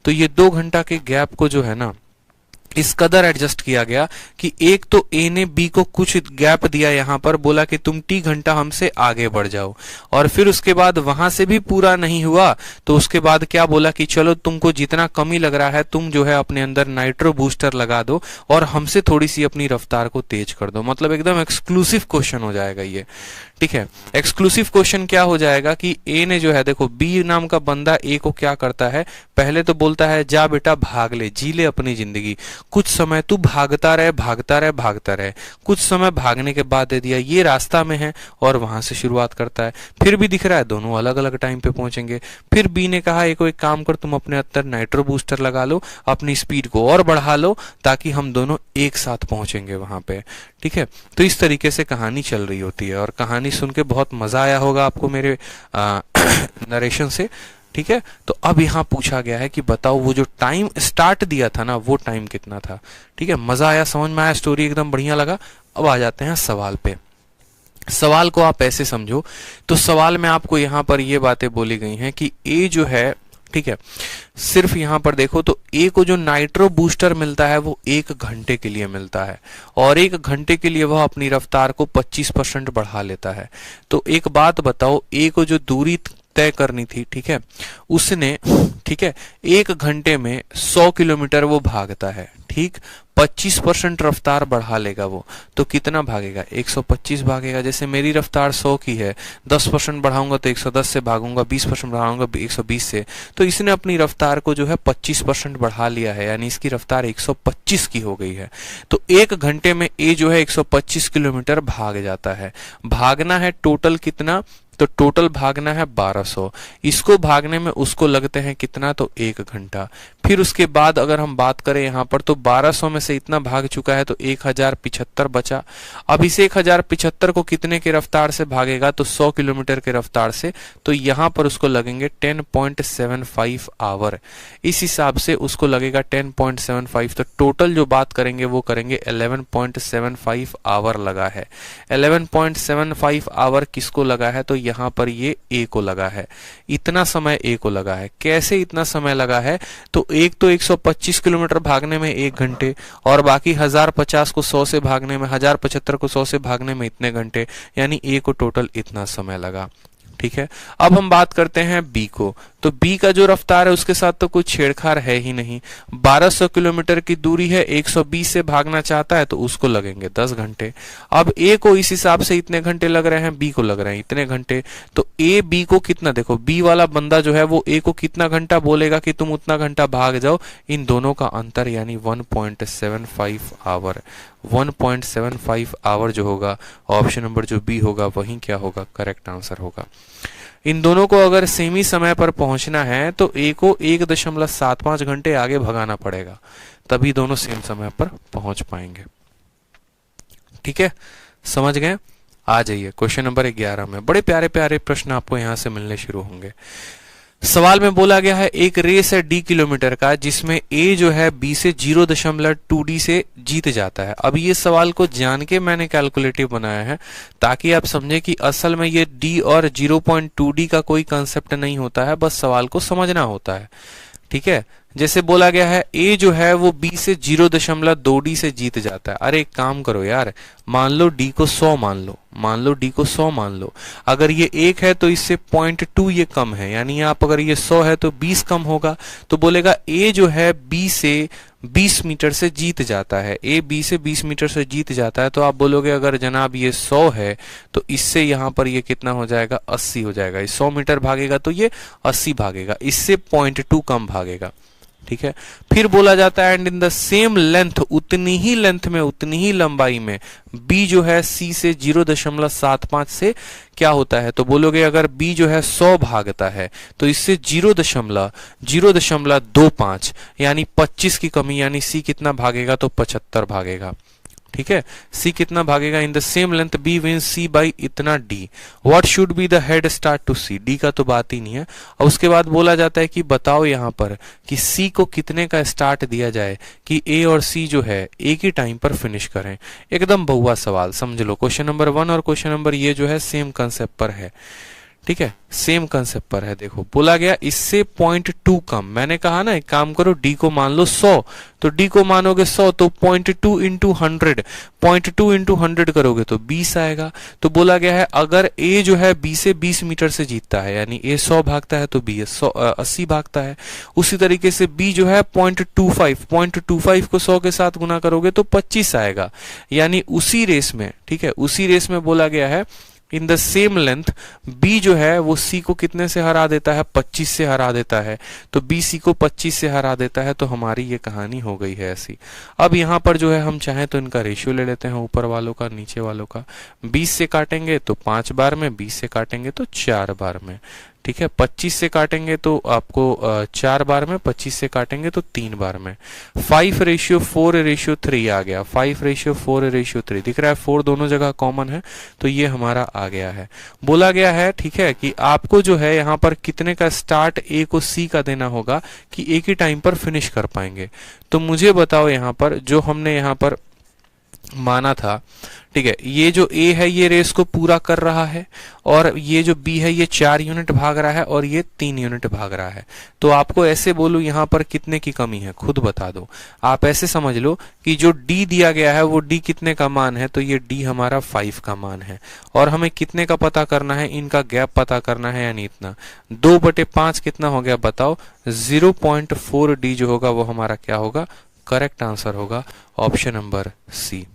तो ये 2 घंटा के गैप को जो है ना इस कदर एडजस्ट किया गया कि एक तो A ने B को कुछ गैप दिया, यहां पर बोला कि तुम T घंटा हमसे आगे बढ़ जाओ, और फिर उसके बाद वहां से भी पूरा नहीं हुआ तो उसके बाद क्या बोला कि चलो तुमको जितना कमी लग रहा है तुम जो है अपने अंदर नाइट्रो बूस्टर लगा दो और हमसे थोड़ी सी अपनी रफ्तार को तेज कर दो। मतलब एकदम एक्सक्लूसिव क्वेश्चन हो जाएगा ये। ठीक है, एक्सक्लूसिव क्वेश्चन क्या हो जाएगा कि A ने जो है देखो B नाम का बंदा A को क्या करता है, पहले तो बोलता है जा बेटा भाग ले, जी ले अपनी जिंदगी, कुछ समय तू भागता रहे भागता रहे भागता रहे। कुछ समय भागने के बाद दे दिया ये रास्ता में है और वहां से शुरुआत करता है। फिर भी दिख रहा है दोनों अलग अलग टाइम पे पहुंचेंगे। फिर B ने कहा एक काम कर, तुम अपने अंदर नाइट्रो बूस्टर लगा लो, अपनी स्पीड को और बढ़ा लो ताकि हम दोनों एक साथ पहुंचेंगे वहां पे। ठीक है, तो इस तरीके से कहानी चल रही होती है और कहानी कहानी सुन के बहुत मजा आया होगा आपको मेरे नरेशन से, ठीक है। तो अब यहाँ पूछा गया है कि बताओ वो जो टाइम स्टार्ट दिया था ना वो टाइम कितना था, ठीक है। मजा आया, समझ में आया, स्टोरी एकदम बढ़िया लगा। अब आ जाते हैं सवाल पे। सवाल को आप ऐसे समझो, तो सवाल में आपको यहाँ पर ये बातें बोली गई हैं कि ए जो है, ठीक है, सिर्फ यहाँ पर देखो तो ए को जो नाइट्रो बूस्टर मिलता है वो 1 घंटे के लिए मिलता है, और 1 घंटे के लिए वह अपनी रफ्तार को 25% बढ़ा लेता है। तो एक बात बताओ, ए को जो दूरी तय करनी थी, ठीक है, उसने, ठीक है, 1 घंटे में 100 किलोमीटर वो भागता है, ठीक, 25% रफ्तार बढ़ा लेगा वो, तो कितना भागेगा? 125 भागेगा। जैसे मेरी रफ्तार 100 की है, 10% बढ़ाऊंगा तो 110 से भागूंगा, 20% बढ़ाऊंगा 120 से, तो इसने अपनी रफ्तार को जो है 25% बढ़ा लिया है, यानी इसकी रफ्तार 125 की हो गई है। तो 1 घंटे में ए जो है 125 किलोमीटर भाग जाता है। भागना है टोटल कितना? तो टोटल भागना है 1200। इसको भागने में उसको लगते हैं कितना? तो 1 घंटा। फिर उसके बाद अगर हम बात करें यहाँ पर, तो 1200 में से इतना भाग चुका है तो 1075 बचा। अब इस 1075 को कितने के रफ्तार से भागेगा? तो 100 किलोमीटर के रफ्तार से, तो यहाँ पर उसको लगेंगे 10.75 आवर। इस हिसाब से उसको लगेगा 10.75, तो टोटल जो बात करेंगे वो करेंगे 11.75 आवर लगा है। 11.75 आवर किसको लगा है? तो यहाँ पर ये ए को लगा है, इतना समय ए को लगा है। कैसे इतना समय लगा है? तो एक तो 125 किलोमीटर भागने में 1 घंटे, और बाकी 1050 को 100 से भागने में, 1075 को 100 से भागने में इतने घंटे, यानी ए को टोटल इतना समय लगा, ठीक है। अब हम बात करते हैं बी को, तो बी का जो रफ्तार है उसके साथ तो कोई छेड़छाड़ है ही नहीं। 1200 किलोमीटर की दूरी है, 120 से भागना चाहता है तो उसको लगेंगे 10 घंटे। अब ए को इस हिसाब से इतने घंटे लग रहे हैं, बी को लग रहे हैं इतने घंटे, तो ए बी को कितना, देखो बी वाला बंदा जो है वो ए को कितना घंटा बोलेगा कि तुम उतना घंटा भाग जाओ, इन दोनों का अंतर यानी 1.75 आवर। 1.75 आवर जो होगा, ऑप्शन नंबर जो बी होगा वही क्या होगा? करेक्ट आंसर होगा। इन दोनों को अगर सेमी समय पर पहुंचना है तो ए को 1.75 घंटे आगे भगाना पड़ेगा, तभी दोनों सेम समय पर पहुंच पाएंगे, ठीक है। समझ गए? आ जाइए क्वेश्चन नंबर 11 में। बड़े प्यारे प्यारे प्रश्न आपको यहां से मिलने शुरू होंगे। सवाल में बोला गया है एक रेस है d किलोमीटर का, जिसमें a जो है b से 0.2d से जीत जाता है। अब ये सवाल को जान के मैंने कैलकुलेटिव बनाया है ताकि आप समझे कि असल में ये d और 0.2d का कोई कंसेप्ट नहीं होता है, बस सवाल को समझना होता है, ठीक है। जैसे बोला गया है a जो है वो b से 0.2d से जीत जाता है। अरे एक काम करो यार, मान लो d को 100 मान लो, d को 100 मान लो। अगर ये 1 है तो इससे 0.2 ये कम है, यानी आप अगर ये 100 है तो 20 कम होगा। तो बोलेगा a जो है b से 20 मीटर से जीत जाता है, a b से 20 मीटर से जीत जाता है। तो आप बोलोगे अगर जनाब ये 100 है तो इससे यहाँ पर ये कितना हो जाएगा? 80 हो जाएगा। 100 मीटर भागेगा तो ये 80 भागेगा, इससे 0.2 कम भागेगा, ठीक है। फिर बोला जाता है and in the same length, उतनी ही लेंथ में, उतनी ही लंबाई में b जो है c से 0.75 से क्या होता है? तो बोलोगे अगर b जो है 100 भागता है तो इससे 0.25 यानी 25 की कमी, यानी c कितना भागेगा? तो 75 भागेगा, ठीक है। c कितना भागेगा? In the same length b wins c by इतना d। What should be the head start to c? d का तो बात ही नहीं है। और उसके बाद बोला जाता है कि बताओ यहाँ पर कि c को कितने का स्टार्ट दिया जाए कि a और c जो है एक ही टाइम पर फिनिश करें। एकदम बहुआ सवाल, समझ लो। क्वेश्चन नंबर 1 और क्वेश्चन नंबर ये जो है सेम कंसेप्ट पर है, ठीक है, सेम कंसेप्ट पर है। देखो बोला गया इससे 0.2 कम। मैंने कहा ना एक काम करो, d को मान लो 100, तो d को मानोगे 100 तो 0.2 इंटू 100, 0.2 इंटू 100 करोगे तो 20 आएगा। तो बोला गया है अगर a जो है b से 20 मीटर से जीतता है, यानी a 100 भागता है तो b 80 भागता है। उसी तरीके से b जो है 0.25 को 100 के साथ गुना करोगे तो 25 आएगा, यानी उसी रेस में, ठीक है, उसी रेस में बोला गया है इन द सेम लेंथ b जो है वो c को कितने से हरा देता है? 25 से हरा देता है। तो b c को 25 से हरा देता है, तो हमारी ये कहानी हो गई है ऐसी। अब यहाँ पर जो है हम चाहें तो इनका रेशियो ले लेते हैं, ऊपर वालों का नीचे वालों का। 20 से काटेंगे तो 5 बार में, 20 से काटेंगे तो 4 बार में। ठीक है, 25 से काटेंगे तो आपको 4 बार में, 25 से काटेंगे तो 3 बार में। 5:4:3 आ गया, 5:4:3 दिख रहा है, 4 दोनों जगह कॉमन है तो ये हमारा आ गया है। बोला गया है, ठीक है, कि आपको जो है यहाँ पर कितने का स्टार्ट ए को सी का देना होगा कि एक ही टाइम पर फिनिश कर पाएंगे। तो मुझे बताओ यहाँ पर जो हमने यहाँ पर माना था, ठीक है, ये जो ए है ये रेस को पूरा कर रहा है और ये जो बी है ये 4 यूनिट भाग रहा है और ये 3 यूनिट भाग रहा है। तो आपको ऐसे बोलूं यहाँ पर कितने की कमी है, खुद बता दो। आप ऐसे समझ लो कि जो डी दिया गया है वो डी कितने का मान है, तो ये डी हमारा 5 का मान है और हमें कितने का पता करना है, इनका गैप पता करना है, यानी इतना 2/5 कितना हो गया बताओ, 0.4 डी जो होगा वो हमारा क्या होगा, करेक्ट आंसर होगा ऑप्शन नंबर सी।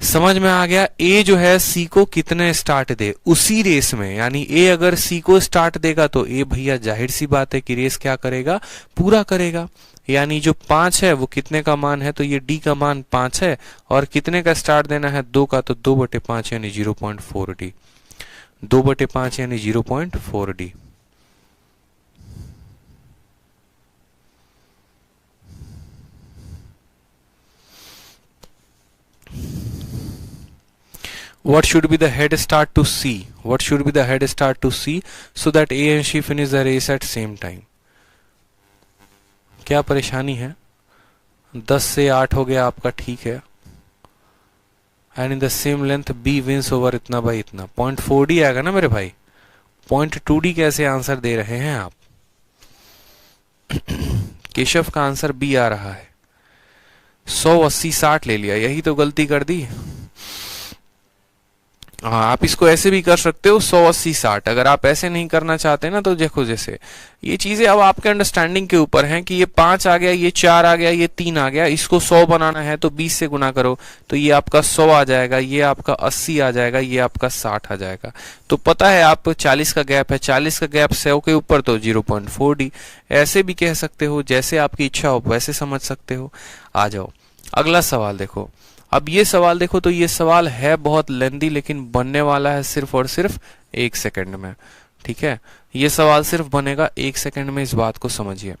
समझ में आ गया। ए जो है सी को कितने स्टार्ट दे उसी रेस में, यानी ए अगर सी को स्टार्ट देगा तो ए भैया जाहिर सी बात है कि रेस क्या करेगा, पूरा करेगा। यानी जो 5 है वो कितने का मान है, तो ये डी का मान 5 है और कितने का स्टार्ट देना है, 2 का, तो 2/5 यानी 0.4 डी, 2/5 यानी 0.4 D. What should be the head start to C? What should be the head start to C so that A and she finish the race at same time? क्या परेशानी है? 10 से 8 हो गया आपका, ठीक है। And in the same length B wins over इतना बाई इतना, 0.4D आएगा ना मेरे भाई। 0.2D कैसे आंसर दे रहे हैं आप? केशव का आंसर B आ रहा है। 180-60 ले लिया, यही तो गलती कर दी। हाँ, आप इसको ऐसे भी कर सकते हो 180-60। अगर आप ऐसे नहीं करना चाहते ना तो देखो, जैसे ये चीजें अब आपके अंडरस्टैंडिंग के ऊपर हैं कि ये 5 आ गया, ये 4 आ गया, ये 3 आ गया, इसको 100 बनाना है तो 20 से गुना करो तो ये आपका 100 आ जाएगा, ये आपका 80 आ जाएगा, ये आपका 60 आ जाएगा। तो पता है आप 40 का गैप है, 40 का गैप 100 के ऊपर तो 0.4 डी। ऐसे भी कह सकते हो, जैसे आपकी इच्छा हो वैसे समझ सकते हो। आ जाओ अगला सवाल देखो। अब ये सवाल देखो तो ये सवाल है बहुत लेंदी, लेकिन बनने वाला है सिर्फ और सिर्फ 1 सेकंड में, ठीक है। ये सवाल सिर्फ बनेगा 1 सेकंड में, इस बात को समझिए,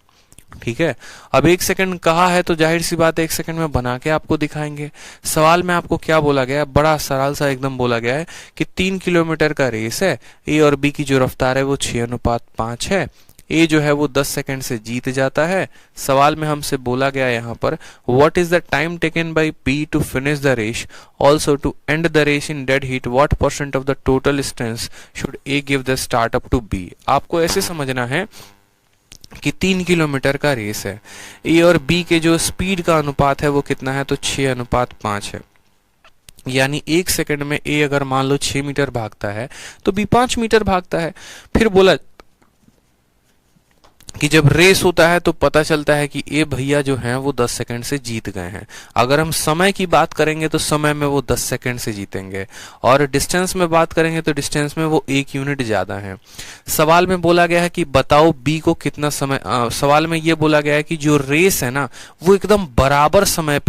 ठीक है। अब 1 सेकंड कहा है तो जाहिर सी बात है 1 सेकंड में बना के आपको दिखाएंगे। सवाल में आपको क्या बोला गया है, बड़ा सरल सा एकदम बोला गया है कि 3 किलोमीटर का रेस है, ए और बी की जो रफ्तार है वो 6:5 है। ए जो है वो 10 सेकंड से जीत जाता है। सवाल में हमसे बोला गया यहाँ पर what is the time taken by B to finish the race, also to end the race in dead heat, what % of the total distance should A give the start up to B. आपको ऐसे समझना है कि 3 किलोमीटर का रेस है, ए और बी के जो स्पीड का अनुपात है वो कितना है, तो 6:5 है। यानी 1 सेकंड में ए अगर मान लो 6 मीटर भागता है तो बी 5 मीटर भागता है। फिर बोला कि जब रेस होता है तो पता चलता है कि ए भैया जो हैं वो 10 सेकंड से जीत गए हैं। अगर हम समय की बात करेंगे तो समय में वो 10 सेकंड से जीतेंगे, और डिस्टेंस में बात करेंगे तो डिस्टेंस में वो 1 यूनिट ज्यादा है। सवाल में बोला गया है कि बताओ बी को कितना समय, सवाल में ये बोला गया है कि जो रेस है ना वो एकदम बराबर समय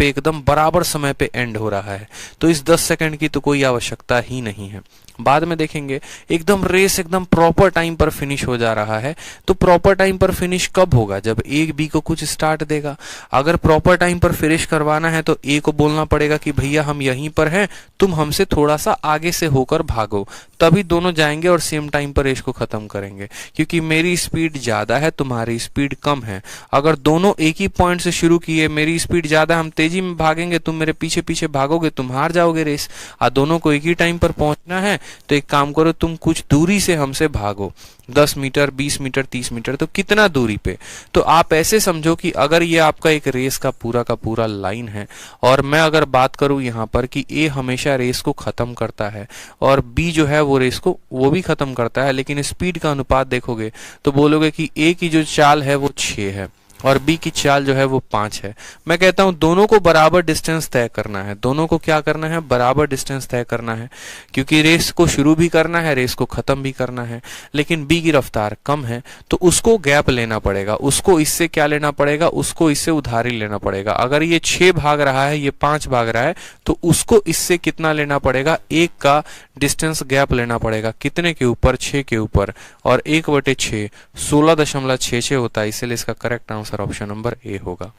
पे एंड हो रहा है, तो इस 10 सेकंड की तो कोई आवश्यकता ही नहीं है। बाद में देखेंगे एकदम रेस एकदम प्रॉपर टाइम पर फिनिश हो जा रहा है, तो प्रॉपर टाइम पर फिनिश कब होगा, जब ए बी को कुछ स्टार्ट देगा। अगर प्रॉपर टाइम पर फिनिश करवाना है तो ए को बोलना पड़ेगा कि भैया हम यहीं पर हैं, तुम हमसे थोड़ा सा आगे से होकर भागो, तभी दोनों जाएंगे और सेम टाइम पर रेस को खत्म करेंगे। क्योंकि मेरी स्पीड ज्यादा है, तुम्हारी स्पीड कम है। अगर दोनों एक ही पॉइंट से शुरू किए, मेरी स्पीड ज्यादा, हम तेजी में भागेंगे, तुम मेरे पीछे पीछे भागोगे, तुम हार जाओगे रेस। और दोनों को एक ही टाइम पर पहुंचना है तो एक काम करो, तुम कुछ दूरी से हमसे भागो, 10 मीटर, 20 मीटर, 30 मीटर, तो कितना दूरी पे। तो आप ऐसे समझो कि अगर ये आपका एक रेस का पूरा लाइन है, और मैं अगर बात करूं यहाँ पर कि ए हमेशा रेस को खत्म करता है और बी जो है वो रेस को वो भी खत्म करता है, लेकिन स्पीड का अनुपात देखोगे तो बोलोगे कि ए की जो चाल है वो 6 है और बी की चाल जो है वो 5 है। मैं कहता हूं दोनों को बराबर डिस्टेंस तय करना है, दोनों को क्या करना है, बराबर डिस्टेंस तय करना है, क्योंकि रेस को शुरू भी करना है, रेस को खत्म भी करना है। लेकिन बी की रफ्तार कम है तो उसको गैप लेना पड़ेगा, उसको इससे क्या लेना पड़ेगा, उसको इससे उधारी लेना पड़ेगा। अगर ये 6 भाग रहा है, ये 5 भाग रहा है, तो उसको इससे कितना लेना पड़ेगा, 1 का डिस्टेंस गैप लेना पड़ेगा। कितने के ऊपर, 6 के ऊपर, और 1/6 16.66 होता है, इसीलिए इसका correct answer option number A होगा।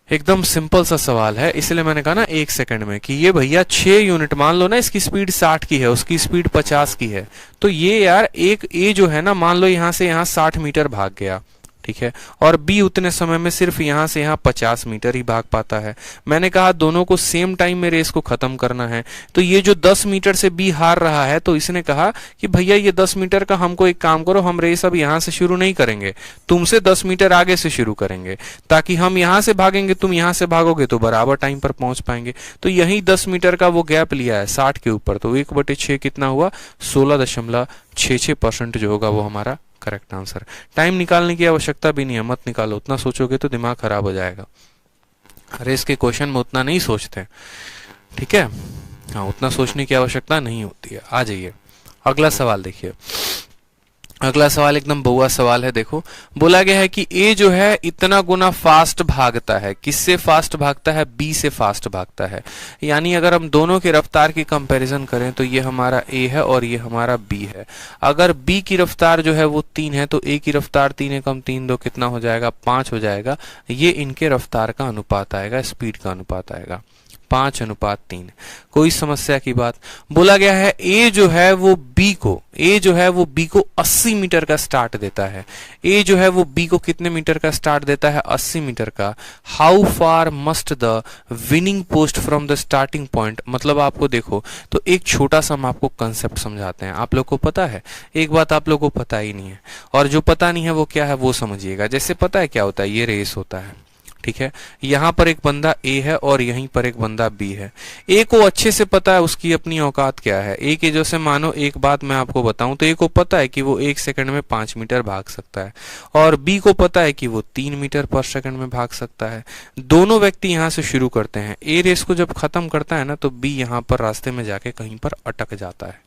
एकदम सिंपल सा सवाल है, इसलिए मैंने कहा ना 1 सेकंड में कि ये भैया 6 यूनिट, मान लो ना इसकी स्पीड 60 की है, उसकी स्पीड 50 की है, तो ये यार एक ए जो है ना, मान लो यहां से यहां 60 मीटर भाग गया, ठीक है, और बी उतने समय में सिर्फ यहां से यहां 50 मीटर ही भाग पाता है। मैंने कहा दोनों को सेम टाइम में रेस को खत्म करना है, तो ये जो 10 मीटर से बी हार रहा है, तो इसने कहा कि भैया ये 10 मीटर का हमको एक काम करो, हम रेस अब यहां से शुरू नहीं करेंगे, तुमसे 10 मीटर आगे से शुरू करेंगे, ताकि हम यहां से भागेंगे, तुम यहां से भागोगे तो बराबर टाइम पर पहुंच पाएंगे। तो यही 10 मीटर का वो गैप लिया है 60 के ऊपर, तो 1/6 कितना हुआ, 16.66% जो होगा वो हमारा करेक्ट आंसर। टाइम निकालने की आवश्यकता भी नहीं है, मत निकालो, उतना सोचोगे तो दिमाग खराब हो जाएगा। रेस के क्वेश्चन में उतना नहीं सोचते, ठीक है, हाँ, उतना सोचने की आवश्यकता नहीं होती है। आ जाइए अगला सवाल देखिए। अगला सवाल एकदम बहुआ सवाल है। देखो बोला गया है कि ए जो है इतना गुना फास्ट भागता है, किससे फास्ट भागता है, बी से फास्ट भागता है। यानी अगर हम दोनों के रफ्तार की कंपैरिजन करें तो ये हमारा ए है और ये हमारा बी है। अगर बी की रफ्तार जो है वो 3 है तो ए की रफ्तार 3 कम 3 2 कितना हो जाएगा, 5 हो जाएगा। ये इनके रफ्तार का अनुपात आएगा, स्पीड का अनुपात आएगा 5:3। कोई समस्या की बात। बोला गया है ए जो है वो बी को 80 मीटर का स्टार्ट देता है। ए जो है वो बी को कितने मीटर का स्टार्ट देता है, 80 मीटर का। How far must the winning post from the starting point. मतलब आपको देखो तो एक छोटा सा हम आपको कंसेप्ट समझाते हैं। आप लोग को पता है, एक बात आप लोग को पता ही नहीं है, और जो पता नहीं है वो क्या है वो समझिएगा। जैसे पता है क्या होता है, ये रेस होता है, ठीक है, यहां पर एक बंदा ए है और यहीं पर एक बंदा बी है। ए को अच्छे से पता है उसकी अपनी औकात क्या है। ए के जैसे मानो एक बात मैं आपको बताऊं तो ए को पता है कि वो 1 सेकंड में 5 मीटर भाग सकता है, और बी को पता है कि वो 3 मीटर पर सेकंड में भाग सकता है। दोनों व्यक्ति यहां से शुरू करते हैं। ए रेस को जब खत्म करता है ना तो बी यहां पर रास्ते में जाके कहीं पर अटक जाता है।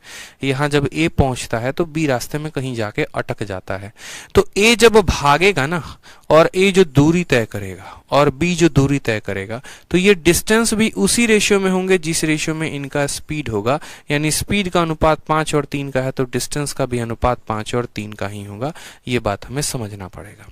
यहां जब ए पहुंचता है तो बी रास्ते में कहीं जाके अटक जाता है। तो ए जब भागेगा ना, और ए जो दूरी तय करेगा और बी जो दूरी तय करेगा, तो ये डिस्टेंस भी उसी रेशियो में होंगे जिस रेशियो में इनका स्पीड होगा। यानी स्पीड का अनुपात 5 और 3 का है तो डिस्टेंस का भी अनुपात 5 और 3 का ही होगा। ये बात हमें समझना पड़ेगा।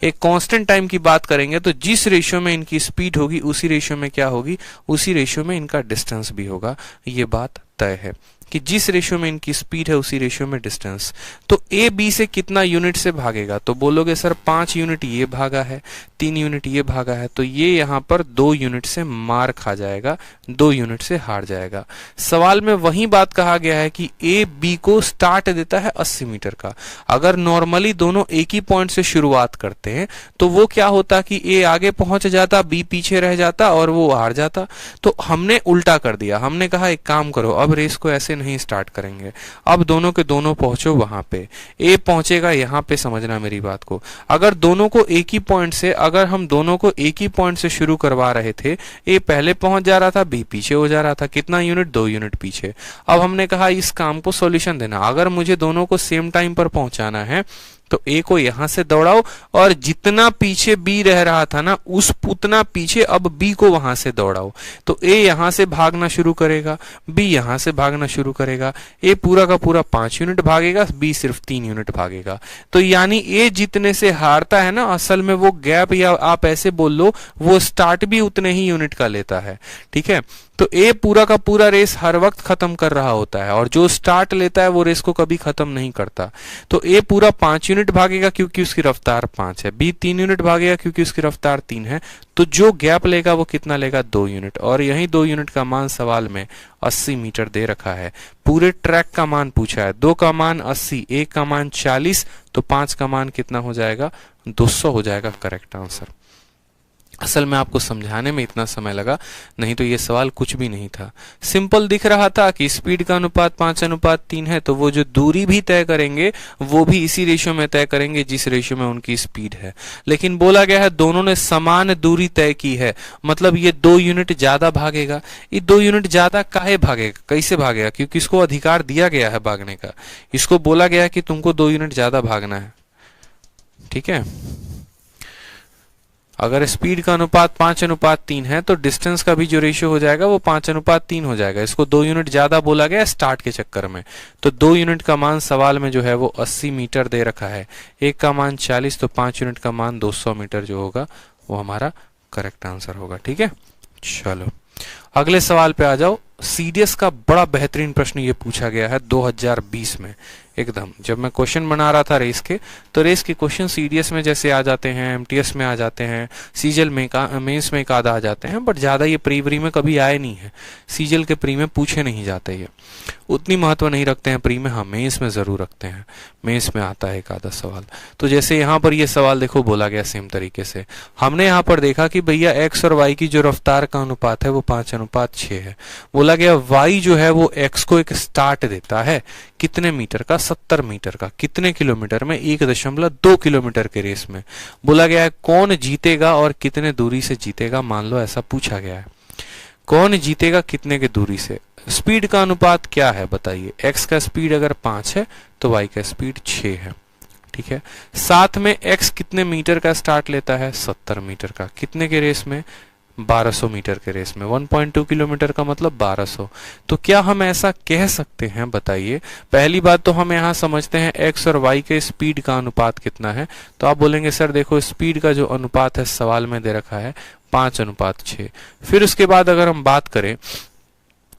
एक कांस्टेंट टाइम की बात करेंगे तो जिस रेशियो में इनकी स्पीड होगी उसी रेशियो में क्या होगी, उसी रेशियो में इनका डिस्टेंस भी होगा। ये बात तय है कि जिस रेशियो में इनकी स्पीड है उसी रेशियो में डिस्टेंस। तो ए बी से कितना यूनिट से भागेगा, तो बोलोगे सर 5 यूनिट ये भागा है, 3 यूनिट ये भागा है, तो ये यहां पर 2 यूनिट से मार खा जाएगा, 2 यूनिट से हार जाएगा। सवाल में वही बात कहा गया है कि ए बी को स्टार्ट देता है 80 मीटर का। अगर नॉर्मली दोनों एक ही पॉइंट से शुरुआत करते हैं तो वो क्या होता कि ए आगे पहुंच जाता, बी पीछे रह जाता और वो हार जाता। तो हमने उल्टा कर दिया, हमने कहा एक काम करो, अब रेस को ऐसे नहीं स्टार्ट करेंगे, अब दोनों के दोनों पहुंचो वहां पे। ए पहुंचेगा यहां पे, समझना मेरी बात को। अगर दोनों को एक ही पॉइंट से, अगर हम दोनों को एक ही पॉइंट से शुरू करवा रहे थे, ए पहले पहुंच जा रहा था, बी पीछे हो जा रहा था, कितना यूनिट, 2 यूनिट पीछे। अब हमने कहा इस काम को सॉल्यूशन देना, अगर मुझे दोनों को सेम टाइम पर पहुंचाना है तो ए को यहां से दौड़ाओ, और जितना पीछे बी रह रहा था ना उतना पीछे अब बी को वहां से दौड़ाओ। तो ए यहां से भागना शुरू करेगा, बी यहां से भागना शुरू करेगा। ए पूरा का पूरा 5 यूनिट भागेगा, बी सिर्फ 3 यूनिट भागेगा। तो यानी ए जितने से हारता है ना, असल में वो गैप, या आप ऐसे बोल लो वो स्टार्ट भी उतने ही यूनिट का लेता है, ठीक है। तो ए पूरा का पूरा रेस हर वक्त खत्म कर रहा होता है, और जो स्टार्ट लेता है वो रेस को कभी खत्म नहीं करता। तो ए पूरा 5 यूनिट भागेगा क्योंकि उसकी रफ्तार 5 है, बी 3 यूनिट भागेगा क्योंकि उसकी रफ्तार 3 है। तो जो गैप लेगा वो कितना लेगा, 2 यूनिट। और यही 2 यूनिट का मान सवाल में 80 मीटर दे रखा है। पूरे ट्रैक का मान पूछा है, 2 का मान 80, 1 का मान 40, तो 5 का मान कितना हो जाएगा, 200 हो जाएगा करेक्ट आंसर। असल में आपको समझाने में इतना समय लगा, नहीं तो ये सवाल कुछ भी नहीं था। सिंपल दिख रहा था कि स्पीड का अनुपात 5:3 है, तो वो जो दूरी भी तय करेंगे वो भी इसी रेशियो में तय करेंगे जिस रेशियो में उनकी स्पीड है। लेकिन बोला गया है दोनों ने समान दूरी तय की है, मतलब ये 2 यूनिट ज्यादा भागेगा। ये 2 यूनिट ज्यादा काहे भागेगा, कैसे भागेगा? क्योंकि इसको अधिकार दिया गया है भागने का। इसको बोला गया है कि तुमको 2 यूनिट ज्यादा भागना है, ठीक है। अगर स्पीड का अनुपात 5:3 है तो डिस्टेंस का भी जो रेशियो हो जाएगा वो 5:3 हो जाएगा। इसको 2 यूनिट ज्यादा बोला गया स्टार्ट के चक्कर में, तो 2 यूनिट का मान सवाल में जो है वो 80 मीटर दे रखा है, एक का मान 40, तो 5 यूनिट का मान 200 मीटर जो होगा वो हमारा करेक्ट आंसर होगा, ठीक है। चलो अगले सवाल पे आ जाओ। सीडीएस का बड़ा बेहतरीन प्रश्न ये पूछा गया है 2020 में। एकदम जब मैं क्वेश्चन बना रहा था रेस के, तो रेस के क्वेश्चन सीडीएस में जैसे आ जाते हैं, एमटीएस में आ जाते हैं, सीजल में मेंस में एक आधा आ जाते हैं, बट ज्यादा ये प्री में कभी आए नहीं है। सीजल के प्री में पूछे नहीं जाते, ये उतनी महत्व नहीं रखते हैं प्री में। हाँ मेंस में जरूर रखते हैं, मेंस में आता है एक आधा सवाल। तो जैसे यहाँ पर ये सवाल देखो बोला गया सेम तरीके से, हमने यहाँ पर देखा कि भैया एक्स और वाई की जो रफ्तार का अनुपात है वो 5:6 है। बोला गया वाई जो है वो एक्स को एक स्टार्ट देता है कितने मीटर का, 70 मीटर का, कितने किलोमीटर में, 1.2 किलोमीटर के रेस में। बोला गया है कौन जीतेगा और कितने दूरी से जीतेगा, मान लो ऐसा पूछा गया है। कौन जीतेगा कितने की दूरी से, स्पीड का अनुपात क्या है बताइए। एक्स का स्पीड अगर 5 है तो वाई का स्पीड 6 है, ठीक है। साथ में एक्स कितने मीटर का स्टार्ट लेता है, 70 मीटर का, कितने के रेस में, 1200 मीटर के रेस में। 1.2 किलोमीटर का मतलब 1200। तो क्या हम ऐसा कह सकते हैं बताइए। पहली बात तो हम यहाँ समझते हैं एक्स और वाई के स्पीड का अनुपात कितना है, तो आप बोलेंगे सर देखो स्पीड का जो अनुपात है सवाल में दे रखा है 5:6। फिर उसके बाद अगर हम बात करें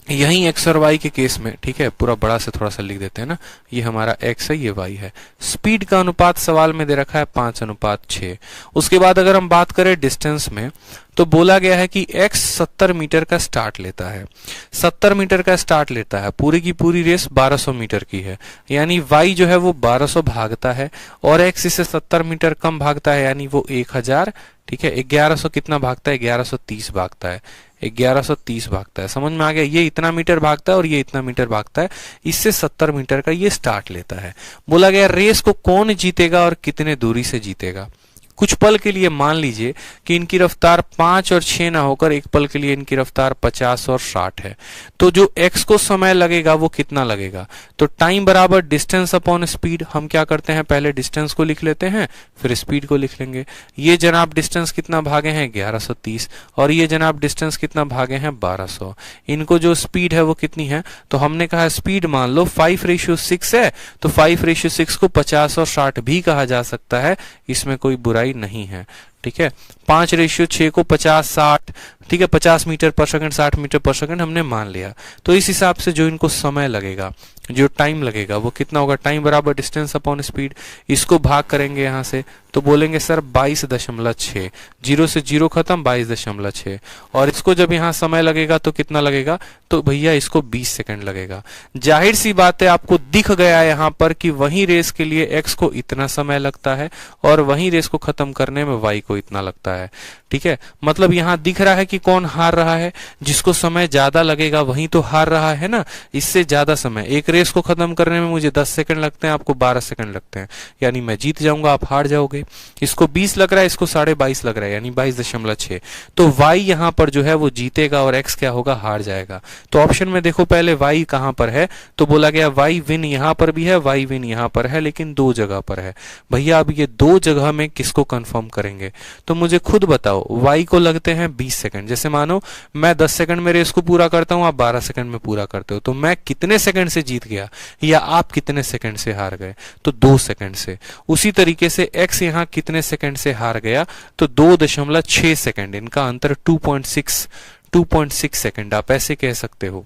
यही एक्स और वाई के केस में, ठीक है, पूरा बड़ा से थोड़ा सा लिख देते हैं ना, ये हमारा एक्स है ये वाई है, स्पीड का अनुपात सवाल में दे रखा है 5:6। उसके बाद अगर हम बात करें डिस्टेंस में, तो बोला गया है कि एक्स 70 मीटर का स्टार्ट लेता है, 70 मीटर का स्टार्ट लेता है, पूरी की पूरी रेस 1200 मीटर की है, यानी वाई जो है वो 1200 भागता है और एक्स इसे 70 मीटर कम भागता है, यानी वो 1000, ठीक है। 1100 कितना भागता है, 1130 भागता है, 1130 भागता है। समझ में आ गया, ये इतना मीटर भागता है और ये इतना मीटर भागता है, इससे 70 मीटर का ये स्टार्ट लेता है। बोला गया रेस को कौन जीतेगा और कितने दूरी से जीतेगा। कुछ पल के लिए मान लीजिए कि इनकी रफ्तार 5 और 6 ना होकर एक पल के लिए इनकी रफ्तार 50 और 60 है, तो जो x को समय लगेगा वो कितना लगेगा, तो टाइम बराबर डिस्टेंस अपॉन स्पीड। हम क्या करते हैं पहले डिस्टेंस को लिख लेते हैं फिर स्पीड को लिख लेंगे। ये जनाब डिस्टेंस कितना भागे हैं 1130 और ये जनाब डिस्टेंस कितना भागे हैं 1200। इनको जो स्पीड है वो कितनी है, तो हमने कहा स्पीड मान लो 5:6 है, तो 5:6 को 50 और 60 भी कहा जा सकता है, इसमें कोई बुराई नहीं है, ठीक है। 5:6 को 50-60, ठीक है, 50 मीटर पर सेकंड 60 मीटर पर सेकंड हमने मान लिया। तो इस हिसाब से जो इनको समय लगेगा, जो टाइम लगेगा वो कितना होगा, टाइम बराबर डिस्टेंस अपॉन स्पीड। इसको भाग करेंगे यहां से तो बोलेंगे सर 22.6, 0 से 0 खत्म 22.6, और इसको जब यहां समय लगेगा तो कितना लगेगा, तो भैया इसको 20 सेकंड लगेगा। जाहिर सी बात है आपको दिख गया यहां पर कि वही रेस के लिए एक्स को इतना समय लगता है और वही रेस को खत्म करने में वाई को इतना लगता है, ठीक है। मतलब यहां दिख रहा है कि कौन हार रहा है, जिसको समय ज्यादा लगेगा वही तो हार रहा है ना। इससे ज्यादा समय, एक रेस को खत्म करने में मुझे 10 सेकंड लगते हैं, आपको 12 सेकंड लगते हैं, यानी मैं जीत जाऊंगा आप हार जाओगे। इसको 20 लग रहा है, इसको 22.5 लग रहा है, यानी 22.6। तो y यहां पर जो है वो जीतेगा और x क्या होगा, हार जाएगा। तो ऑप्शन में देखो पहले y कहां पर है, तो बोला गया y विन यहां पर भी है, y विन यहां पर है, लेकिन 2 जगह पर है। भैया अब ये 2 जगह में किसको कंफर्म करेंगे, तो मुझे खुद बताओ। y को लगते हैं 20 सेकंड, जैसे मानो मैं 10 सेकंड में रेस को पूरा करता हूं, आप 12 सेकंड में पूरा करते हो, तो मैं कितने सेकंड से जीत गया या आप कितने सेकंड से हार गए, तो 2 सेकंड से। उसी तरीके से x यहां कितने सेकंड से हार गया, तो 2.6 सेकंड, इनका अंतर 2.6 सेकंड, आप ऐसे कह सकते हो,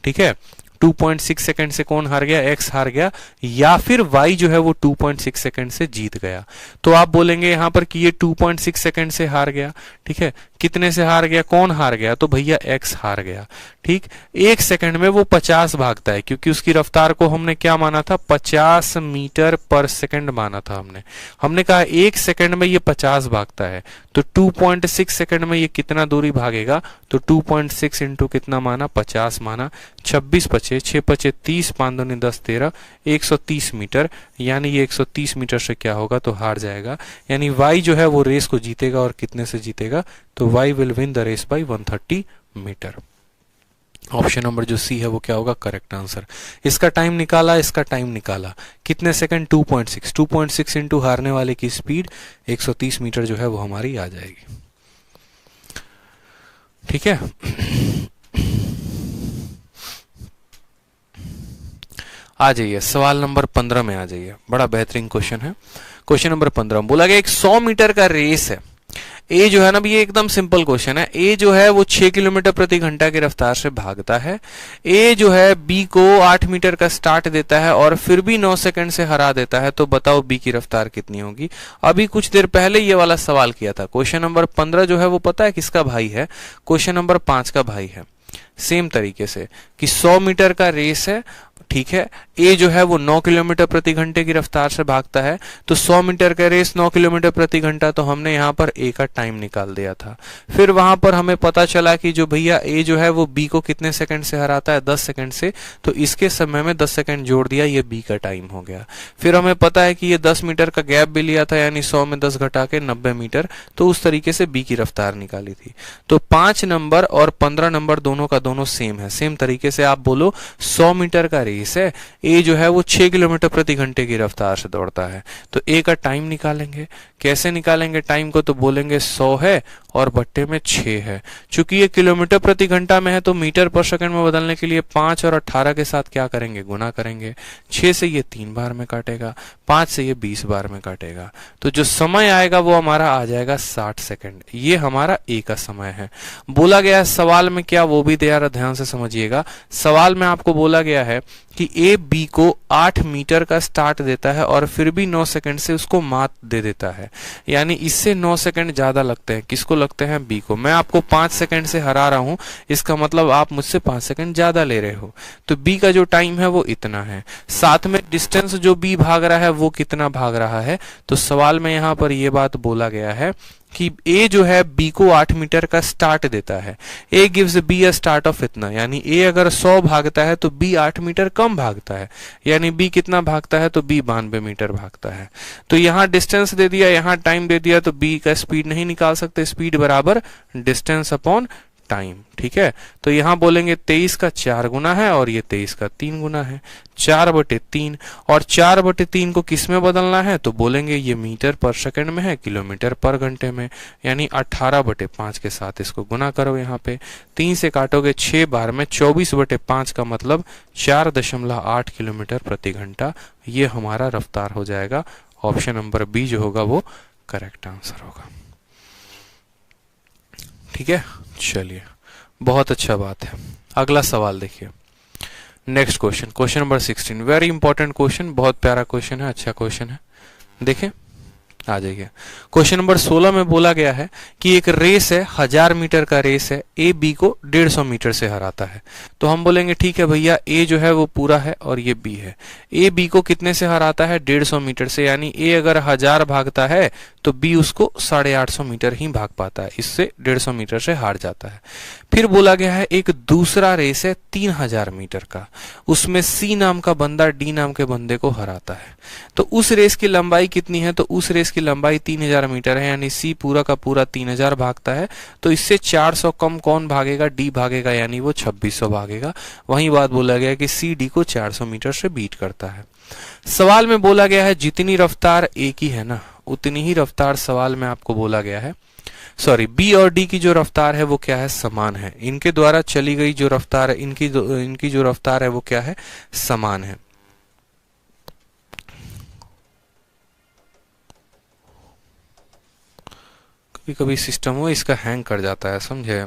ठीक है। 2.6 सेकंड से कौन हार गया, x हार गया, या फिर y जो है वो 2.6 सेकंड से जीत गया। तो आप बोलेंगे यहां पर कि ये 2.6 सेकंड से हार गया, ठीक है। कितने से हार गया, कौन हार गया, तो भैया x हार गया, ठीक। 1 सेकंड में वो 50 भागता है, क्योंकि उसकी रफ्तार को हमने क्या माना था, 50 मीटर पर सेकंड माना था। हमने कहा 1 सेकंड में ये 50 भागता है, तो 2.6 सेकंड में ये कितना दूरी भागेगा, तो 2.6 इंटू कितना माना, 50 माना, 26 पचे 6 पचे 30, 5 दूनी 10 13, 130 मीटर, यानी ये 130 मीटर से क्या होगा, तो हार जाएगा। यानी y जो है वो रेस को जीतेगा, और कितने से जीतेगा, तो y will win the race by 130 metre. Option number जो सी है वो क्या होगा, करेक्ट आंसर। इसका टाइम निकाला, इसका टाइम निकाला, कितने सेकंड, 2.6 इंटू हारने वाले की स्पीड 130 मीटर जो है वो हमारी आ जाएगी, ठीक है। आ जाइए सवाल नंबर 15 में आ जाइए, बड़ा बेहतरीन क्वेश्चन है। क्वेश्चन नंबर 15 बोला गया एक 100 मीटर का रेस है। ए जो है ना, ये एकदम सिंपल क्वेश्चन है। ए जो है वो 6 किलोमीटर प्रति घंटा की रफ्तार से भागता है। ए जो है बी को 8 मीटर का स्टार्ट देता है और फिर भी 9 सेकंड से हरा देता है। तो बताओ बी की रफ्तार कितनी होगी। अभी कुछ देर पहले ये वाला सवाल किया था। क्वेश्चन नंबर 15 जो है वो पता है किसका भाई है, क्वेश्चन नंबर 5 का भाई है। सेम तरीके से कि 100 मीटर का रेस है, ठीक है। ए जो है वो 9 किलोमीटर प्रति घंटे की रफ्तार से भागता है, तो 100 मीटर का रेस 9 किलोमीटर प्रति घंटा, तो हमने यहाँ पर ए का टाइम निकाल दिया था। फिर वहां पर हमें पता चला कि जो भैया ए जो है वो बी को कितने सेकंड से हराता है, 10 सेकंड से, तो इसके समय में 10 सेकंड जोड़ दिया, ये बी का टाइम हो गया। फिर हमें पता है कि ये 10 मीटर का गैप भी लिया था, यानी 100 में 10 घटा के 90 मीटर, तो उस तरीके से बी की रफ्तार निकाली थी। तो 5 नंबर और 15 नंबर दोनों का दोनों सेम है। सेम तरीके से आप बोलो 100 मीटर का रेस है, ए जो है वो 6 किलोमीटर प्रति घंटे की रफ्तार से दौड़ता है, तो ए का टाइम निकालेंगे। कैसे निकालेंगे टाइम को, तो बोलेंगे 100 है और बट्टे में 6 है। चूंकि ये किलोमीटर प्रति घंटा में है तो मीटर पर सेकंड में बदलने के लिए 5 और 18 के साथ क्या करेंगे, गुना करेंगे। 6 से ये 3 बार में काटेगा, 5 से ये 20 बार में काटेगा, तो जो समय आएगा वो हमारा आ जाएगा 60 सेकंड। ये हमारा ए का समय है। बोला गया है सवाल में क्या, वो भी तैयार, ध्यान से समझिएगा। सवाल में आपको बोला गया है कि ए बी को 8 मीटर का स्टार्ट देता है और फिर भी 9 सेकंड से उसको मात दे देता है, यानी इससे 9 सेकंड ज्यादा लगते हैं। किसको लगते हैं, बी को। मैं आपको 5 सेकंड से हरा रहा हूं, इसका मतलब आप मुझसे 5 सेकंड ज्यादा ले रहे हो, तो बी का जो टाइम है वो इतना है। साथ में डिस्टेंस जो बी भाग रहा है वो कितना भाग रहा है, तो सवाल में यहां पर ये बात बोला गया है कि ए जो है बी को 8 मीटर का स्टार्ट देता है। A gives be a start of इतना, यानी ए अगर 100 भागता है तो बी 8 मीटर कम भागता है, यानी बी कितना भागता है, तो बी 92 मीटर भागता है। तो यहां डिस्टेंस दे दिया, यहां टाइम दे दिया, तो बी का स्पीड नहीं निकाल सकते। स्पीड बराबर डिस्टेंस अपॉन टाइम, ठीक है। तो यहां बोलेंगे 23 का 4 गुना है और ये 23 का 3 गुना है, 4/3। और 4/3 को किस में बदलना है, तो बोलेंगे ये मीटर पर सेकंड में है, किलोमीटर पर घंटे में, यानी 18/5 के साथ इसको गुना करो। यहाँ पे 3 से काटोगे 6 बार में, 24/5 का मतलब 4.8 किलोमीटर प्रति घंटा। ये हमारा रफ्तार हो जाएगा। ऑप्शन नंबर बी जो होगा वो करेक्ट आंसर होगा, ठीक है। चलिए, बहुत अच्छा बात है। अगला सवाल देखिए, next question, question number 16। Very important question, बहुत प्यारा क्वेश्चन है, अच्छा क्वेश्चन है। देखिए, आ जाइए। क्वेश्चन नंबर 16 में बोला गया है कि एक रेस है, 1000 मीटर का रेस है, ए बी को 150 मीटर से हराता है। तो हम बोलेंगे ठीक है भैया, ए जो है वो पूरा है और ये बी है। ए बी को कितने से हराता है, 150 मीटर से, यानी ए अगर 1000 भागता है तो बी उसको 850 मीटर ही भाग पाता है, इससे 150 मीटर से हार जाता है। फिर बोला गया है एक दूसरा रेस है 3000 मीटर का, उसमें सी नाम का बंदा डी नाम के बंदे को हराता है। तो उस रेस की लंबाई कितनी है, तो उस रेस की लंबाई 3000 मीटर है, यानी सी पूरा का पूरा 3000 भागता है। तो इससे 400 कम कौन भागेगा, डी भागेगा, यानी वो 2600 भागेगा। वही बात बोला गया कि सी डी को 400 मीटर से बीट करता है। सवाल में बोला गया है जितनी रफ्तार ए की है ना, उतनी ही रफ्तार सवाल में आपको बोला गया है, सॉरी, बी और डी की जो रफ्तार है वो क्या है, समान है। इनके द्वारा चली गई जो रफ्तार है, इनकी जो रफ्तार है वो क्या है, समान है। कभी कभी सिस्टम वो इसका हैंग कर जाता है, समझे।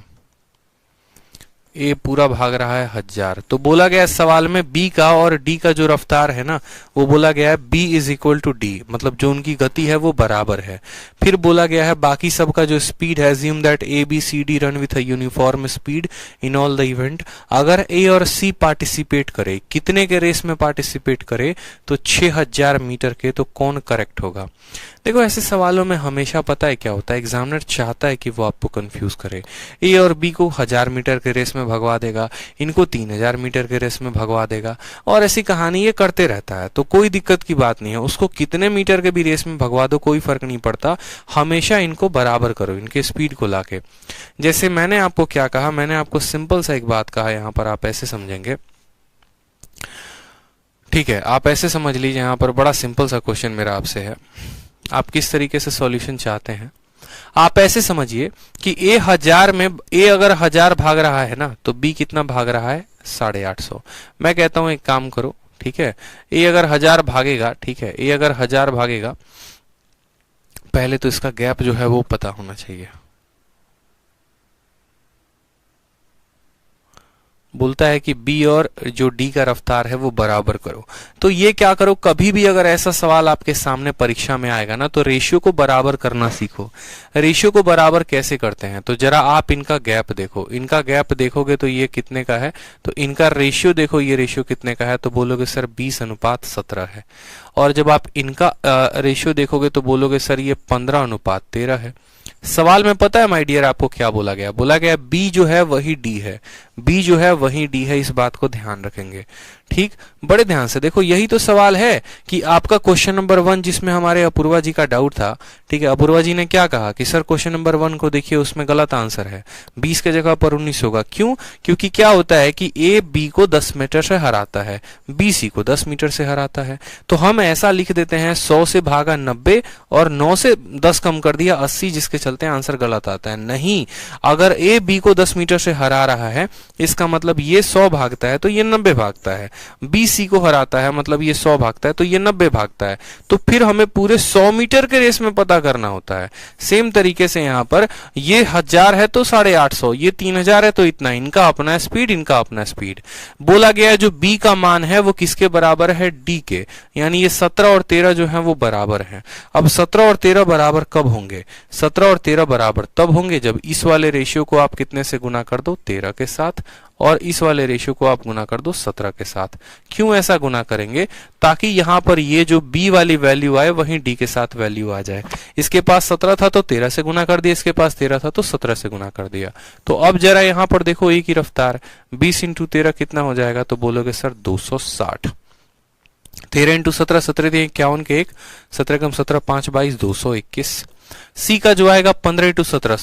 ए पूरा भाग रहा है 1000। तो बोला गया है सवाल में बी का और डी का जो रफ्तार है ना, वो बोला गया है B is equal to D, मतलब जो उनकी गति है वो बराबर है। फिर बोला गया है बाकी सबका जो स्पीड है, assume that A B C D run with a uniform speed in all the event. अगर ए और सी पार्टिसिपेट करे, कितने के रेस में पार्टिसिपेट करे, तो 6000 मीटर के, तो कौन करेक्ट होगा। देखो ऐसे सवालों में हमेशा पता है क्या होता है, एग्जामिनर चाहता है कि वो आपको कंफ्यूज करे। ए और बी को 1000 मीटर के रेस में भगवा देगा, इनको 3000 मीटर के रेस में भगवा देगा, और ऐसी कहानी ये करते रहता है। तो कोई दिक्कत की बात नहीं है, उसको कितने मीटर के भी रेस में भगवा दो, कोई फर्क नहीं पड़ता, हमेशा इनको बराबर करो, इनके स्पीड को लाके। जैसे मैंने आपको क्या कहा, मैंने आपको सिंपल सा एक बात कहा, यहां पर आप ऐसे समझेंगे, ठीक है, आप ऐसे समझ लीजिए, यहां पर बड़ा सिंपल सा क्वेश्चन मेरा आपसे है, आप किस तरीके से सॉल्यूशन चाहते हैं। आप ऐसे समझिए कि ए 1000 में, ए अगर 1000 भाग रहा है ना, तो बी कितना भाग रहा है, 850। मैं कहता हूं एक काम करो, ठीक है, ए अगर 1000 भागेगा, ठीक है, ए अगर 1000 भागेगा, पहले तो इसका गैप जो है वो पता होना चाहिए। बोलता है कि बी और जो डी का रफ्तार है वो बराबर करो। तो ये क्या करो, कभी भी अगर ऐसा सवाल आपके सामने परीक्षा में आएगा ना, तो रेशियो को बराबर करना सीखो। रेशियो को बराबर कैसे करते हैं, तो जरा आप इनका गैप देखो, इनका गैप देखोगे तो ये कितने का है, तो इनका रेशियो देखो, ये रेशियो कितने का है, तो बोलोगे सर 20:17 है। और जब आप इनका रेशियो देखोगे तो बोलोगे सर ये 15:13 है। सवाल में पता है माय डियर आपको क्या बोला गया, बोला गया बी जो है वही डी है, बी जो है वही डी है, इस बात को ध्यान रखेंगे। ठीक, बड़े ध्यान से देखो, यही तो सवाल है कि आपका क्वेश्चन नंबर 1 जिसमें हमारे अपूर्वा जी का डाउट था, ठीक है, अपूर्वा जी ने क्या कहा कि सर क्वेश्चन नंबर 1 को देखिए, उसमें गलत आंसर है, 20 के जगह पर 19 होगा। क्यों? क्योंकि क्या होता है कि ए बी को 10 मीटर से हराता है, बी सी को 10 मीटर से हराता है। तो हम ऐसा लिख देते हैं 100 से भागा 90 और 9 से 10 कम कर दिया 80, जिसके चलते आंसर गलत आता है। नहीं, अगर ए बी को 10 मीटर से हरा रहा है, इसका मतलब ये 100 भागता है तो ये 90 भागता है, बी सी को हराता है मतलब ये 100 भागता है तो ये 90 भागता है। तो फिर हमें पूरे 100 मीटर के रेस में पता करना होता है। सेम तरीके से यहाँ पर ये 1000 है तो 850, ये 3000 है तो इतना, इनका अपना स्पीड, इनका अपना स्पीड। बोला गया है जो बी का मान है वो किसके बराबर है, डी के, यानी ये 17 और 13 जो है वो बराबर है। अब 17 और 13 बराबर कब होंगे, 17 और 13 बराबर तब होंगे जब इस वाले रेशियो को आप कितने से गुना कर दो, 13 के साथ, और इस वाले रेशियो को आप गुना कर दो 17 के साथ। क्यों ऐसा गुना करेंगे, ताकि यहां पर ये जो b वाली वैल्यू आए वहीं d के साथ वैल्यू आ जाए। इसके पास 17 था तो 13 से गुना कर दिया, इसके पास 13 था तो 17 से गुना कर दिया। तो अब जरा यहां पर देखो a की रफ्तार 20 × 13 कितना हो जाएगा, तो बोलोगे सर 260। 13 × 17, 17 × 51 के 1, 17 × 17 5 22 221। सी का जो आएगा 15 × 17,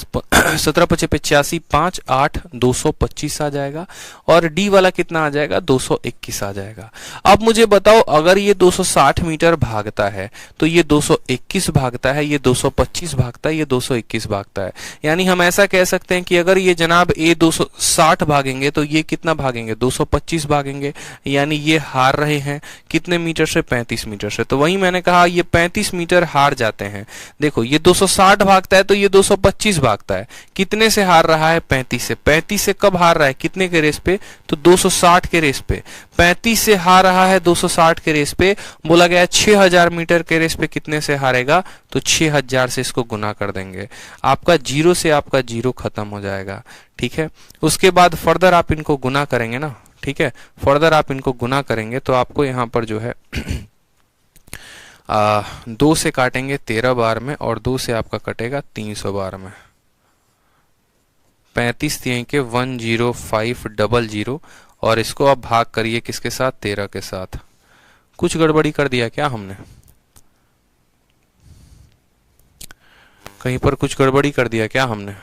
17 × 5 85, 5 8 225 आ जाएगा। और डी वाला कितना आ जाएगा, 221 आ जाएगा। अब मुझे बताओ, अगर ये 260 मीटर भागता है तो ये 221 भागता है, ये 225 भागता है, ये 221 भागता है। यानी हम ऐसा कह सकते हैं कि अगर ये जनाब ए 260 भागेंगे तो ये कितना भागेंगे, 225 भागेंगे। यानी ये हार रहे हैं कितने मीटर से, 35 मीटर से। तो वही मैंने कहा ये 35 मीटर हार जाते हैं। देखो ये 260 भागता है तो ये 225 भागता है, कितने से हार रहा है, 35 से। 35 से कब हार रहा है, कितने के रेस पे, तो 260 के रेस पे। 35 से हार रहा है 260 के रेस पे। बोला गया 6000 मीटर के रेस पे कितने से हारेगा, तो 6000 से इसको गुना कर देंगे। आपका 0 से आपका 0 खत्म हो जाएगा। ठीक है, उसके बाद फर्दर आप इनको गुना करेंगे ना, ठीक है, फर्दर आप इनको गुना करेंगे तो आपको यहां पर जो है 2 से काटेंगे 13 बार में और 2 से आपका कटेगा 300 बार में। 35 3 के 10500, और इसको आप भाग करिए किसके साथ, 13 के साथ। कुछ गड़बड़ी कर दिया क्या हमने, कहीं पर कुछ गड़बड़ी कर दिया क्या हमने।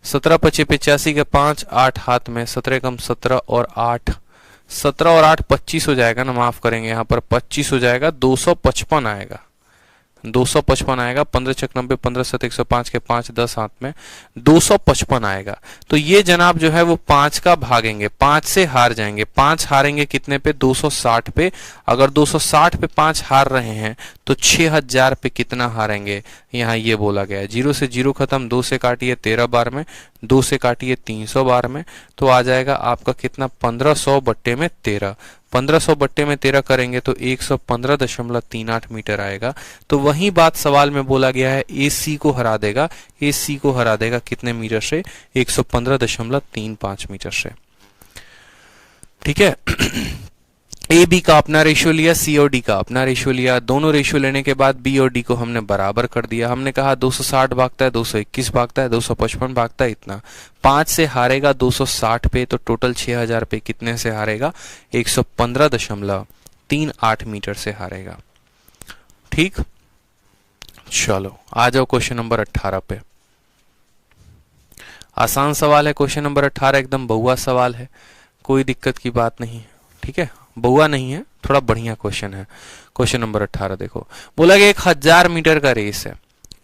17 × 5 85 के 5 8 हाथ में, 17 × 17 और 8, 17 और 8 25 हो जाएगा ना, माफ करेंगे यहाँ पर 25 हो जाएगा, 255 आएगा। 255 आएगा। 15 छक 90, 15 7 105 के 5 10 हाथ में 255 आएगा। तो ये जनाब जो है वो 5 का भागेंगे, 5 से हार जाएंगे। 5 हारेंगे कितने पे? 260 पे। अगर 260 पे 5 हार रहे हैं तो 6000 पे कितना हारेंगे? यहाँ ये बोला गया है। 0 से 0 खत्म, 2 से काटिए 13 बार में, 2 से काटिए 300 बार में, तो आ जाएगा आपका कितना? 1500 बट्टे में 13। 1500 बट्टे में 13 करेंगे तो 115.38 मीटर आएगा। तो वही बात सवाल में बोला गया है, AC को हरा देगा। AC को हरा देगा कितने मीटर से? 115.35 मीटर से। ठीक है। ए बी का अपना रेशियो लिया, सी और डी का अपना रेशियो लिया। दोनों रेशियो लेने के बाद बी और डी को हमने बराबर कर दिया। हमने कहा 260 भागता है, 221 भागता है, 255 भागता है, इतना। 5 से हारेगा 260 पे, तो टोटल 6000 पे कितने से हारेगा? 115.38 मीटर से हारेगा। ठीक, चलो आ जाओ क्वेश्चन नंबर 18 पे। आसान सवाल है क्वेश्चन नंबर 18, एकदम बहुआ सवाल है, कोई दिक्कत की बात नहीं है। ठीक है, बहुआ नहीं है, थोड़ा बढ़िया क्वेश्चन है। क्वेश्चन नंबर 18 देखो, बोला कि 1000 मीटर का रेस है,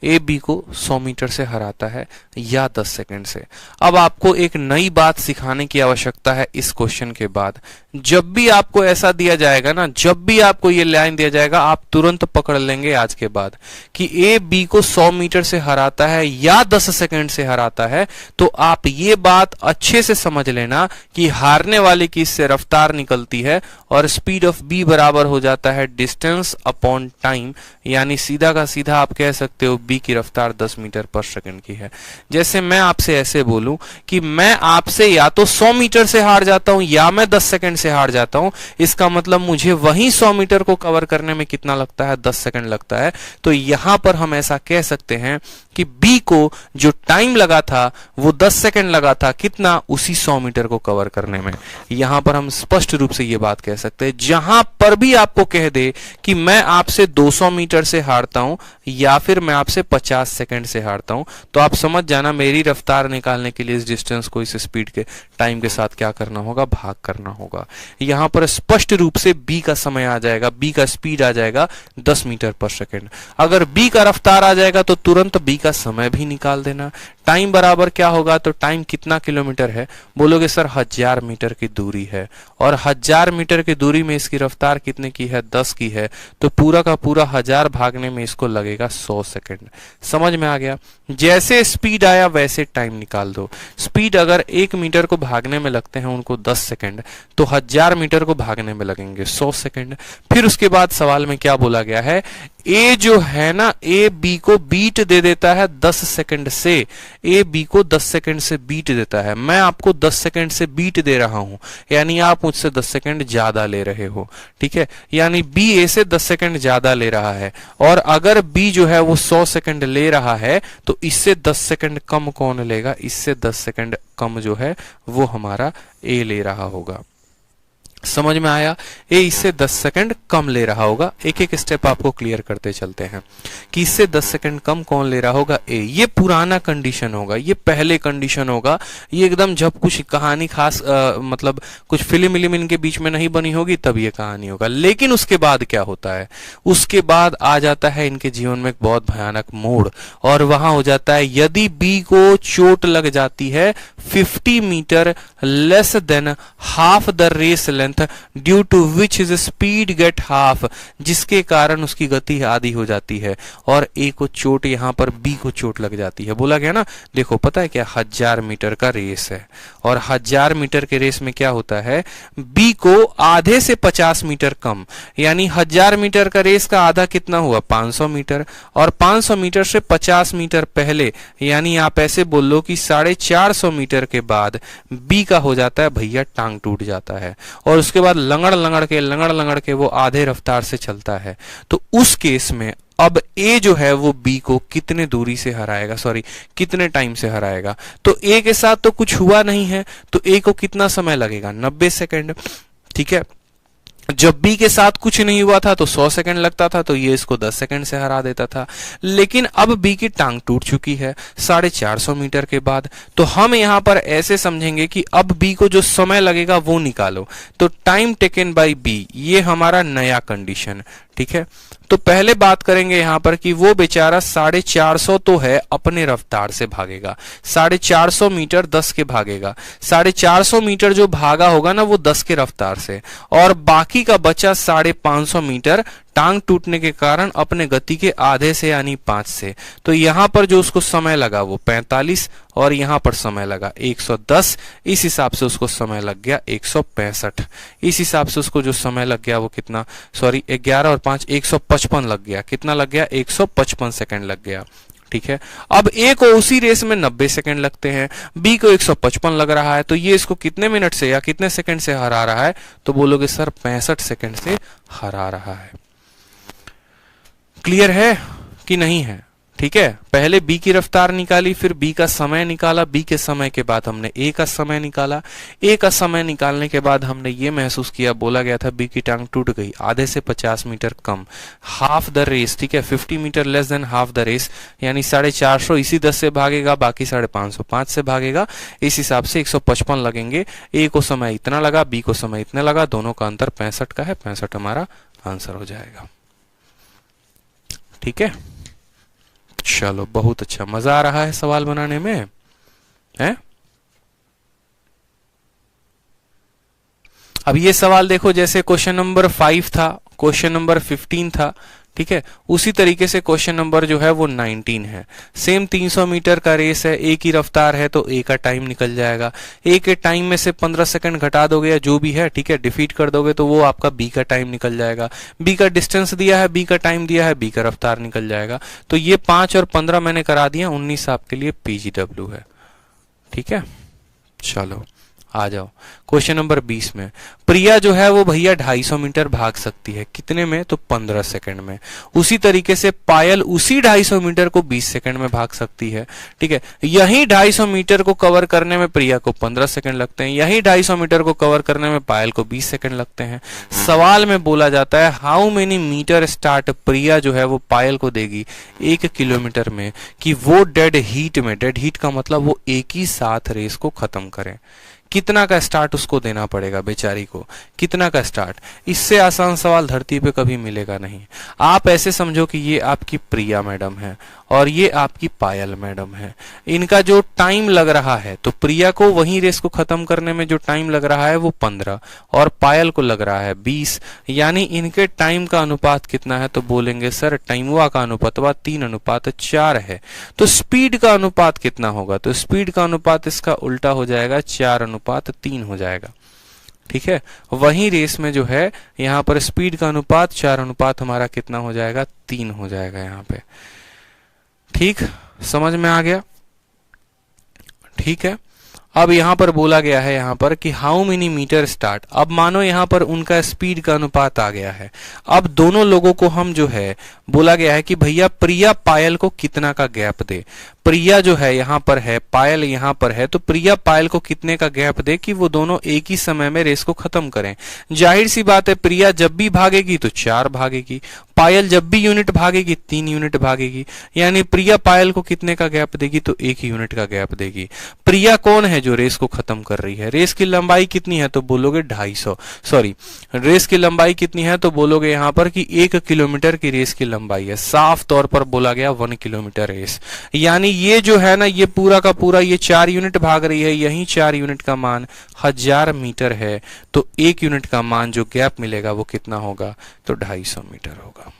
ए बी को 100 मीटर से हराता है या 10 सेकंड से। अब आपको एक नई बात सिखाने की आवश्यकता है इस क्वेश्चन के बाद। जब भी आपको ऐसा दिया जाएगा ना, जब भी आपको ये लाइन दिया जाएगा, आप तुरंत पकड़ लेंगे आज के बाद कि ए बी को 100 मीटर से हराता है या 10 सेकंड से हराता है, तो आप ये बात अच्छे से समझ लेना कि हारने वाले की इससे रफ्तार निकलती है और स्पीड ऑफ बी बराबर हो जाता है डिस्टेंस अपॉन टाइम, यानी सीधा का सीधा आप कह सकते हो बी की रफ्तार 10 मीटर पर सेकंड की है। जैसे मैं आपसे ऐसे बोलूं कि मैं आपसे या तो 100 मीटर से हार जाता हूं या मैं 10 सेकंड से हार जाता हूं, इसका मतलब मुझे वही 100 मीटर को कवर करने में कितना लगता है? 10 सेकंड लगता है। तो यहां पर हम ऐसा कह सकते हैं कि बी को जो टाइम लगा था वो 10 सेकंड लगा था, कितना? उसी 100 मीटर को कवर करने में। यहां पर हम स्पष्ट रूप से ये बात कह सकते हैं। जहां पर भी आपको कह दे कि मैं आपसे 200 मीटर से हारता हूं या फिर मैं आपसे 50 सेकंड से हारता हूं, तो आप समझ जाना मेरी रफ्तार निकालने के लिए इस डिस्टेंस को इस स्पीड के टाइम के साथ क्या करना होगा? भाग करना होगा। यहां पर स्पष्ट रूप से बी का समय आ जाएगा, बी का स्पीड आ जाएगा 10 मीटर पर सेकंड। अगर बी का रफ्तार आ जाएगा तो तुरंत बी का समय भी निकाल देना। टाइम बराबर क्या होगा? तो टाइम कितना किलोमीटर है? बोलोगे सर 1000 मीटर की दूरी है, और 1000 मीटर की दूरी में इसकी रफ्तार कितने की है? 10 की है, तो पूरा का पूरा 1000 भागने में इसको लगेगा 100 सेकंड। समझ में आ गया? जैसे स्पीड आया वैसे टाइम निकाल दो। स्पीड अगर 1 मीटर को भागने में लगते हैं उनको 10 सेकंड, तो 1000 मीटर को भागने में लगेंगे 100 सेकंड। फिर उसके बाद सवाल में क्या बोला गया है? ए जो है ना, ए बी को बीट दे देता है 10 सेकंड से। ए बी को 10 सेकंड से बीट देता है। मैं आपको 10 सेकंड से बीट दे रहा हूं, यानी आप मुझसे 10 सेकंड ज्यादा ले रहे हो। ठीक है, यानी बी ए से 10 सेकंड ज्यादा ले रहा है, और अगर बी जो है वो 100 सेकंड ले रहा है तो इससे 10 सेकंड कम कौन लेगा? इससे 10 सेकंड कम जो है वो हमारा ए ले रहा होगा। समझ में आया? ए इससे 10 सेकंड कम ले रहा होगा। एक एक स्टेप आपको क्लियर करते चलते हैं कि इससे 10 सेकंड कम कौन ले रहा होगा? ए। ये पुराना कंडीशन होगा, ये पहले कंडीशन होगा, ये एकदम जब कुछ कहानी खास मतलब कुछ फिल्म इनके बीच में नहीं बनी होगी तब ये कहानी होगा। लेकिन उसके बाद क्या होता है? उसके बाद आ जाता है इनके जीवन में एक बहुत भयानक मोड़, और वहां हो जाता है यदि बी को चोट लग जाती है 50 metre less than half the race length due to which is speed get half, जिसके कारण उसकी गति आधी हो जाती है, और ए को चोट यहां पर बी को चोट लग जाती है। बोला गया ना, देखो पता है क्या? 1000 मीटर का रेस है, और 1000 मीटर के रेस में क्या होता है? बी को आधे से 50 मीटर कम, यानी 1000 मीटर का रेस का आधा कितना हुआ? 500 मीटर, और 500 मीटर से 50 मीटर पहले, यानी आप ऐसे बोल लो कि 450 मीटर के बाद बी का हो जाता है भैया टांग टूट जाता है, और उसके बाद लंगड़ लंगड़ के वो आधे रफ्तार से चलता है। तो उस केस में अब ए जो है वो बी को कितने दूरी से हराएगा, सॉरी कितने टाइम से हराएगा? तो ए के साथ तो कुछ हुआ नहीं है, तो ए को कितना समय लगेगा? 90 सेकंड। ठीक है, जब बी के साथ कुछ नहीं हुआ था तो 100 सेकंड लगता था, तो ये इसको 10 सेकंड से हरा देता था। लेकिन अब बी की टांग टूट चुकी है 450 मीटर के बाद, तो हम यहां पर ऐसे समझेंगे कि अब बी को जो समय लगेगा वो निकालो। तो टाइम टेकन बाय बी, ये हमारा नया कंडीशन, ठीक है। तो पहले बात करेंगे यहां पर कि वो बेचारा 450 तो है अपने रफ्तार से भागेगा, 450 मीटर 10 के भागेगा, 450 मीटर जो भागा होगा ना वो 10 के रफ्तार से, और बाकी का बचा 550 मीटर टांग टूटने के कारण अपने गति के आधे से यानी 5 से। तो यहां पर जो उसको समय लगा वो 45 और यहां पर समय लगा 110, इस हिसाब से उसको समय लग गया 165। इस हिसाब से उसको जो समय लग गया वो कितना, सॉरी 11 और 5 155 लग गया। कितना लग गया? 155 सेकंड लग गया। ठीक है। अब ए को उसी रेस में 90 सेकंड लगते हैं, बी को 155 लग रहा है, तो ये इसको कितने मिनट से या कितने सेकंड से हरा रहा है? तो बोलोगे सर 65 सेकंड से हरा रहा है। क्लियर है कि नहीं है? ठीक है। पहले बी की रफ्तार निकाली, फिर बी का समय निकाला, बी के समय के बाद हमने ए का समय निकाला, ए का समय निकालने के बाद हमने ये महसूस किया, बोला गया था बी की टांग टूट गई, आधे से 50 मीटर कम, हाफ द रेस। ठीक है, 50 metre less than half the race, यानी 450 इसी 10 से भागेगा, बाकी 550 5 से भागेगा। इस हिसाब से 155 लगेंगे। ए को समय इतना लगा, बी को समय इतना लगा, दोनों का अंतर 65 का है। 65 हमारा आंसर हो जाएगा। ठीक है, चलो बहुत अच्छा, मजा आ रहा है सवाल बनाने में, है? अब ये सवाल देखो, जैसे क्वेश्चन नंबर 5 था, क्वेश्चन नंबर 15 था, ठीक है, उसी तरीके से क्वेश्चन नंबर जो है वो 19 है। सेम 300 मीटर का रेस है, ए की रफ्तार है, तो ए का टाइम निकल जाएगा। ए के टाइम में से 15 सेकंड घटा दोगे या जो भी है, ठीक है, डिफीट कर दोगे तो वो आपका बी का टाइम निकल जाएगा। बी का डिस्टेंस दिया है, बी का टाइम दिया है, बी का रफ्तार निकल जाएगा। तो ये 5 और 15 मैंने करा दिया, 19 आपके लिए पीजीडब्ल्यू है। ठीक है, चलो आ जाओ क्वेश्चन नंबर 20 में। प्रिया जो है वो भैया 250 मीटर भाग सकती है, कितने में? तो 15 सेकंड में। उसी तरीके से पायल उसी 250 मीटर को 20 सेकंड में भाग सकती है। ठीक है, यही 250 मीटर को कवर करने में प्रिया को 15 सेकंड लगते हैं, यही 250 मीटर को कवर करने में पायल को 20 सेकंड लगते हैं। सवाल में बोला जाता है हाउ मेनी मीटर स्टार्ट प्रिया जो है वो पायल को देगी 1 किलोमीटर में, कि वो डेड हीट में, डेड हीट का मतलब वो एक ही साथ रेस को खत्म करें। कितना का स्टार्ट उसको देना पड़ेगा बेचारी को, कितना का स्टार्ट? इससे आसान सवाल धरती पे कभी मिलेगा नहीं। आप ऐसे समझो कि ये आपकी प्रिया मैडम है और ये आपकी पायल मैडम है। इनका जो टाइम लग रहा है, तो प्रिया को वही रेस को खत्म करने में जो टाइम लग रहा है वो 15 और पायल को लग रहा है 20, यानी इनके टाइम का अनुपात कितना है? तो बोलेंगे सर टाइमवा का अनुपातवा 3:4 है। तो स्पीड का अनुपात कितना होगा? तो स्पीड का अनुपात इसका उल्टा हो जाएगा, 4:3 हो जाएगा। ठीक है, वही रेस में जो है यहाँ पर स्पीड का अनुपात 4 हमारा कितना हो जाएगा? 3 हो जाएगा यहाँ पे। ठीक, समझ में आ गया? ठीक है, अब यहां पर बोला गया है यहाँ पर कि हाउ मेनी मीटर स्टार्ट। अब मानो यहाँ पर उनका स्पीड का अनुपात आ गया है। अब दोनों लोगों को हम जो है बोला गया है कि भैया प्रिया पायल को कितना का गैप दे। प्रिया जो है यहाँ पर है, पायल यहाँ पर है, तो प्रिया पायल को कितने का गैप दे कि वो दोनों एक ही समय में रेस को खत्म करें। जाहिर सी बात है, प्रिया जब भी भागेगी तो 4 भागेगी, पायल जब भी यूनिट भागेगी 3 यूनिट भागेगी, यानी प्रिया पायल को कितने का गैप देगी? तो 1 यूनिट का गैप देगी। प्रिया कौन है जो रेस को खत्म कर रही है? रेस की लंबाई कितनी है? तो बोलोगे 250, सॉरी रेस की लंबाई कितनी है? तो बोलोगे यहाँ पर कि 1 किलोमीटर की रेस की लंबाई है। साफ तौर पर बोला गया 1 किलोमीटर रेस, यानी ये जो है ना, ये पूरा का पूरा ये 4 यूनिट भाग रही है, यही 4 यूनिट का मान 1000 मीटर है। तो 1 यूनिट का मान जो गैप मिलेगा वो कितना होगा? तो 250 मीटर होगा।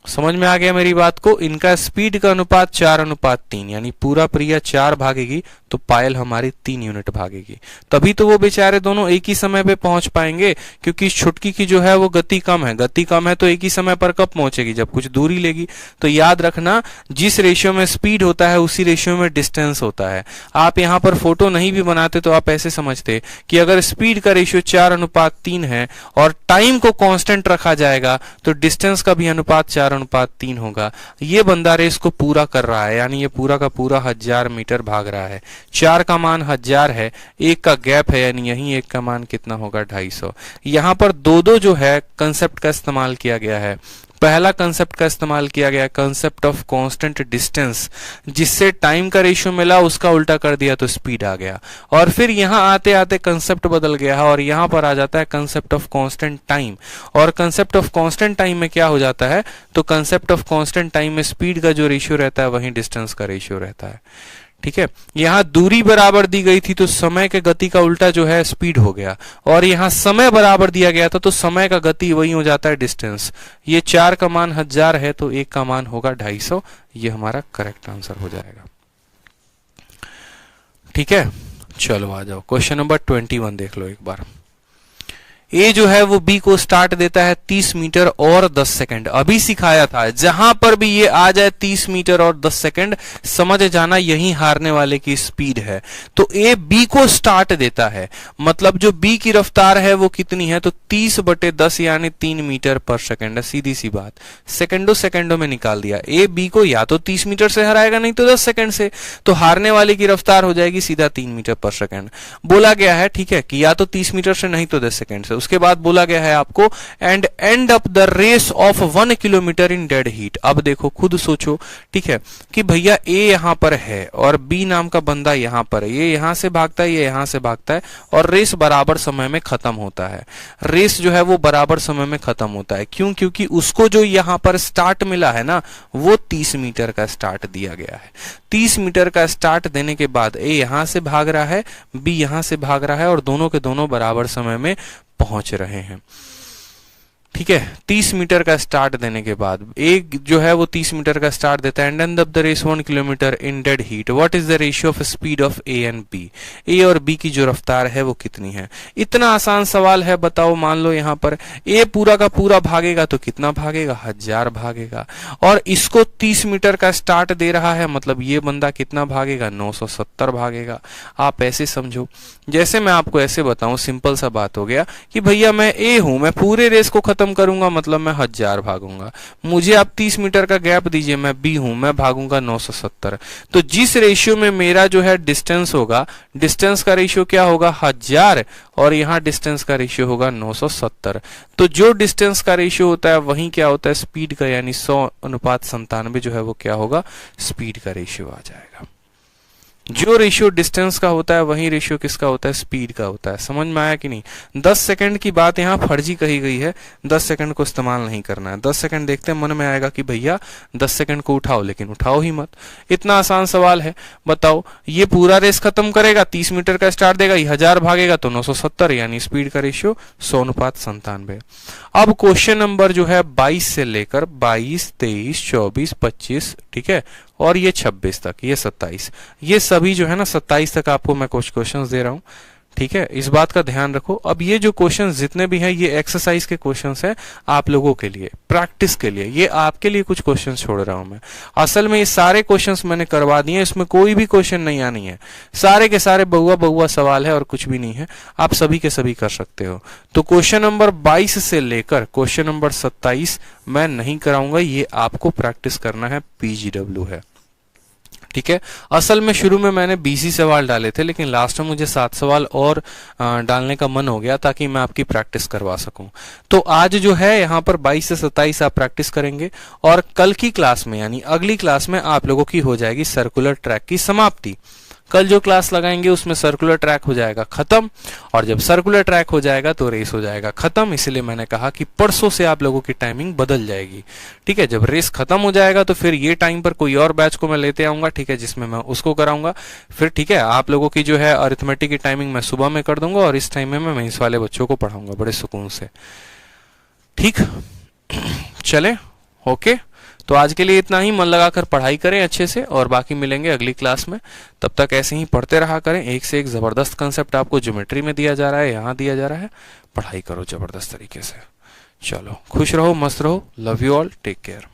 समझ में आ गया मेरी बात को? इनका स्पीड का अनुपात 4:3, यानी पूरा प्रिया 4 भागेगी तो पायल हमारी 3 यूनिट भागेगी। तभी तो वो बेचारे दोनों एक ही समय पे पहुंच पाएंगे, क्योंकि छुटकी की जो है वो गति कम है। गति कम है तो एक ही समय पर कब पहुंचेगी? जब कुछ दूरी लेगी। तो याद रखना, जिस रेशियो में स्पीड होता है उसी रेशियो में डिस्टेंस होता है। आप यहाँ पर फोटो नहीं भी बनाते तो आप ऐसे समझते कि अगर स्पीड का रेशियो 4:3 है और टाइम को कांस्टेंट रखा जाएगा तो डिस्टेंस का भी अनुपात 4:3 होगा। ये बंदा रेस को पूरा कर रहा है, यानी ये पूरा का पूरा 1000 मीटर भाग रहा है। 4 का मान 1000 है, 1 का गैप है, यानी यही 1 का मान कितना होगा? 250। यहाँ पर दो जो है कंसेप्ट का इस्तेमाल किया गया है। पहला कंसेप्ट का इस्तेमाल किया गया, कंसेप्ट ऑफ कांस्टेंट डिस्टेंस, जिससे टाइम का रेशियो मिला उसका उल्टा कर दिया तो स्पीड आ गया। और फिर यहां आते आते कंसेप्ट बदल गया है और यहां पर आ जाता है कंसेप्ट ऑफ कांस्टेंट टाइम। और कंसेप्ट ऑफ कांस्टेंट टाइम में क्या हो जाता है, तो कंसेप्ट ऑफ कांस्टेंट टाइम में स्पीड का जो रेशियो रहता है वहीं डिस्टेंस का रेशियो रहता है। ठीक है, यहां दूरी बराबर दी गई थी तो समय के गति का उल्टा जो है स्पीड हो गया, और यहां समय बराबर दिया गया था तो समय का गति वही हो जाता है डिस्टेंस। ये 4 का मान 1000 है तो 1 का मान होगा 250। ये हमारा करेक्ट आंसर हो जाएगा। ठीक है, चलो आ जाओ क्वेश्चन नंबर 21 देख लो एक बार। ए जो है वो बी को स्टार्ट देता है 30 मीटर और 10 सेकंड। अभी सिखाया था, जहां पर भी ये आ जाए 30 मीटर और 10 सेकंड समझ जाना यही हारने वाले की स्पीड है। तो ए बी को स्टार्ट देता है, मतलब जो बी की रफ्तार है वो कितनी है, तो 30/10 यानी 3 मीटर पर सेकंड है। सीधी सी बात, सेकंडों में निकाल दिया। ए बी को या तो 30 मीटर से हराएगा नहीं तो 10 सेकंड से, तो हारने वाले की रफ्तार हो जाएगी सीधा 3 मीटर पर सेकंड। बोला गया है, ठीक है, कि या तो 30 मीटर से नहीं तो 10 सेकंड से। उसके बाद बोला गया है आपको end up the race of 1 kilometre in dead heat. अब देखो खुद सोचो, ठीक है, कि भैया ए यहां पर है और बी नाम का बंदा यहां पर है, ये यहां से भागता है, ये यहां से भागता है और रेस बराबर समय में खत्म होता है। रेस जो है वो बराबर समय में खत्म होता है। क्यों? क्योंकि उसको जो यहां पर स्टार्ट मिला है ना, वो 30 मीटर का स्टार्ट दिया गया है। 30 मीटर का स्टार्ट देने के बाद ए यहां से भाग रहा है, बी यहां से भाग रहा है और दोनों के दोनों बराबर समय में पहुंच रहे हैं। ठीक है, 30 मीटर का स्टार्ट देने के बाद एक जो है वो 30 मीटर का स्टार्ट देता है and end of the race 1 kilometre in dead heat. What is the ratio of speed of A and B? A और बी की जो रफ्तार है वो कितनी है? इतना आसान सवाल है, बताओ। मान लो यहाँ पर ए पूरा का पूरा भागेगा तो कितना भागेगा? 1000 भागेगा। और इसको 30 मीटर का स्टार्ट दे रहा है, मतलब ये बंदा कितना भागेगा? 970 भागेगा। आप ऐसे समझो, जैसे मैं आपको ऐसे बताऊं, सिंपल सा बात हो गया कि भैया मैं ए हूं, मैं पूरे रेस को खत्म करूंगा, मतलब मैं 1000 भागूंगा। मुझे आप 30 मीटर का गैप दीजिए, मैं बी हूं, मैं भागूंगा 970। तो जिस रेशियो में मेरा जो है डिस्टेंस होगा, डिस्टेंस का रेशियो क्या होगा? 1000, और यहां डिस्टेंस का रेशियो होगा 970। तो जो डिस्टेंस का रेशियो होता है वही क्या होता है? स्पीड का, यानी 100:97 जो है वो क्या होगा? स्पीड का रेशियो आ जाएगा। जो रेशियो डिस्टेंस का होता है वही रेशियो किसका होता है? स्पीड का होता है। समझ में आया कि नहीं? 10 सेकंड की बात यहाँ फर्जी कही गई है, 10 सेकंड को इस्तेमाल नहीं करना है। 10 सेकंड देखते मन में आएगा कि भैया 10 सेकंड को उठाओ, लेकिन उठाओ ही मत। इतना आसान सवाल है। बताओ, ये पूरा रेस खत्म करेगा, 30 मीटर का स्टार्ट देगा, 1000 भागेगा तो 970, यानी स्पीड का रेशियो 100:97। अब क्वेश्चन नंबर जो है 22 से लेकर 22, 23, 24, 25, ठीक है, और ये 26 तक, ये 27, ये सभी जो है ना 27 तक आपको मैं कुछ क्वेश्चंस दे रहा हूं। ठीक है, इस बात का ध्यान रखो। अब ये जो क्वेश्चंस जितने भी हैं ये एक्सरसाइज के क्वेश्चंस हैं, आप लोगों के लिए, प्रैक्टिस के लिए। ये आपके लिए कुछ क्वेश्चंस छोड़ रहा हूं मैं। असल में ये सारे क्वेश्चंस मैंने करवा दिए, इसमें कोई भी क्वेश्चन नहीं आनी है। सारे के सारे बहुआ सवाल है और कुछ भी नहीं है, आप सभी के सभी कर सकते हो। तो क्वेश्चन नंबर 22 से लेकर क्वेश्चन नंबर 27 मैं नहीं कराऊंगा, ये आपको प्रैक्टिस करना है, PGW है। ठीक है, असल में शुरू में मैंने 20 ही सवाल डाले थे, लेकिन लास्ट में मुझे 7 सवाल और डालने का मन हो गया ताकि मैं आपकी प्रैक्टिस करवा सकूं। तो आज जो है यहाँ पर 22 से 27 आप प्रैक्टिस करेंगे और कल की क्लास में, यानी अगली क्लास में आप लोगों की हो जाएगी सर्कुलर ट्रैक की समाप्ति। कल जो क्लास लगाएंगे उसमें सर्कुलर ट्रैक हो जाएगा खत्म, और जब सर्कुलर ट्रैक हो जाएगा तो रेस हो जाएगा खत्म। इसलिए मैंने कहा कि परसों से आप लोगों की टाइमिंग बदल जाएगी। ठीक है, जब रेस खत्म हो जाएगा तो फिर ये टाइम पर कोई और बैच को मैं लेते आऊंगा, ठीक है, जिसमें मैं उसको कराऊंगा। फिर ठीक है, आप लोगों की जो है अरिथमेटिक की टाइमिंग मैं सुबह में कर दूंगा और इस टाइम में मैं इस वाले बच्चों को पढ़ाऊंगा बड़े सुकून से। ठीक, चले, ओके। तो आज के लिए इतना ही। मन लगाकर पढ़ाई करें अच्छे से, और बाकी मिलेंगे अगली क्लास में। तब तक ऐसे ही पढ़ते रहा करें। एक से एक जबरदस्त कंसेप्ट आपको ज्योमेट्री में दिया जा रहा है, यहाँ दिया जा रहा है। पढ़ाई करो जबरदस्त तरीके से। चलो, खुश रहो, मस्त रहो। Love you all, take care.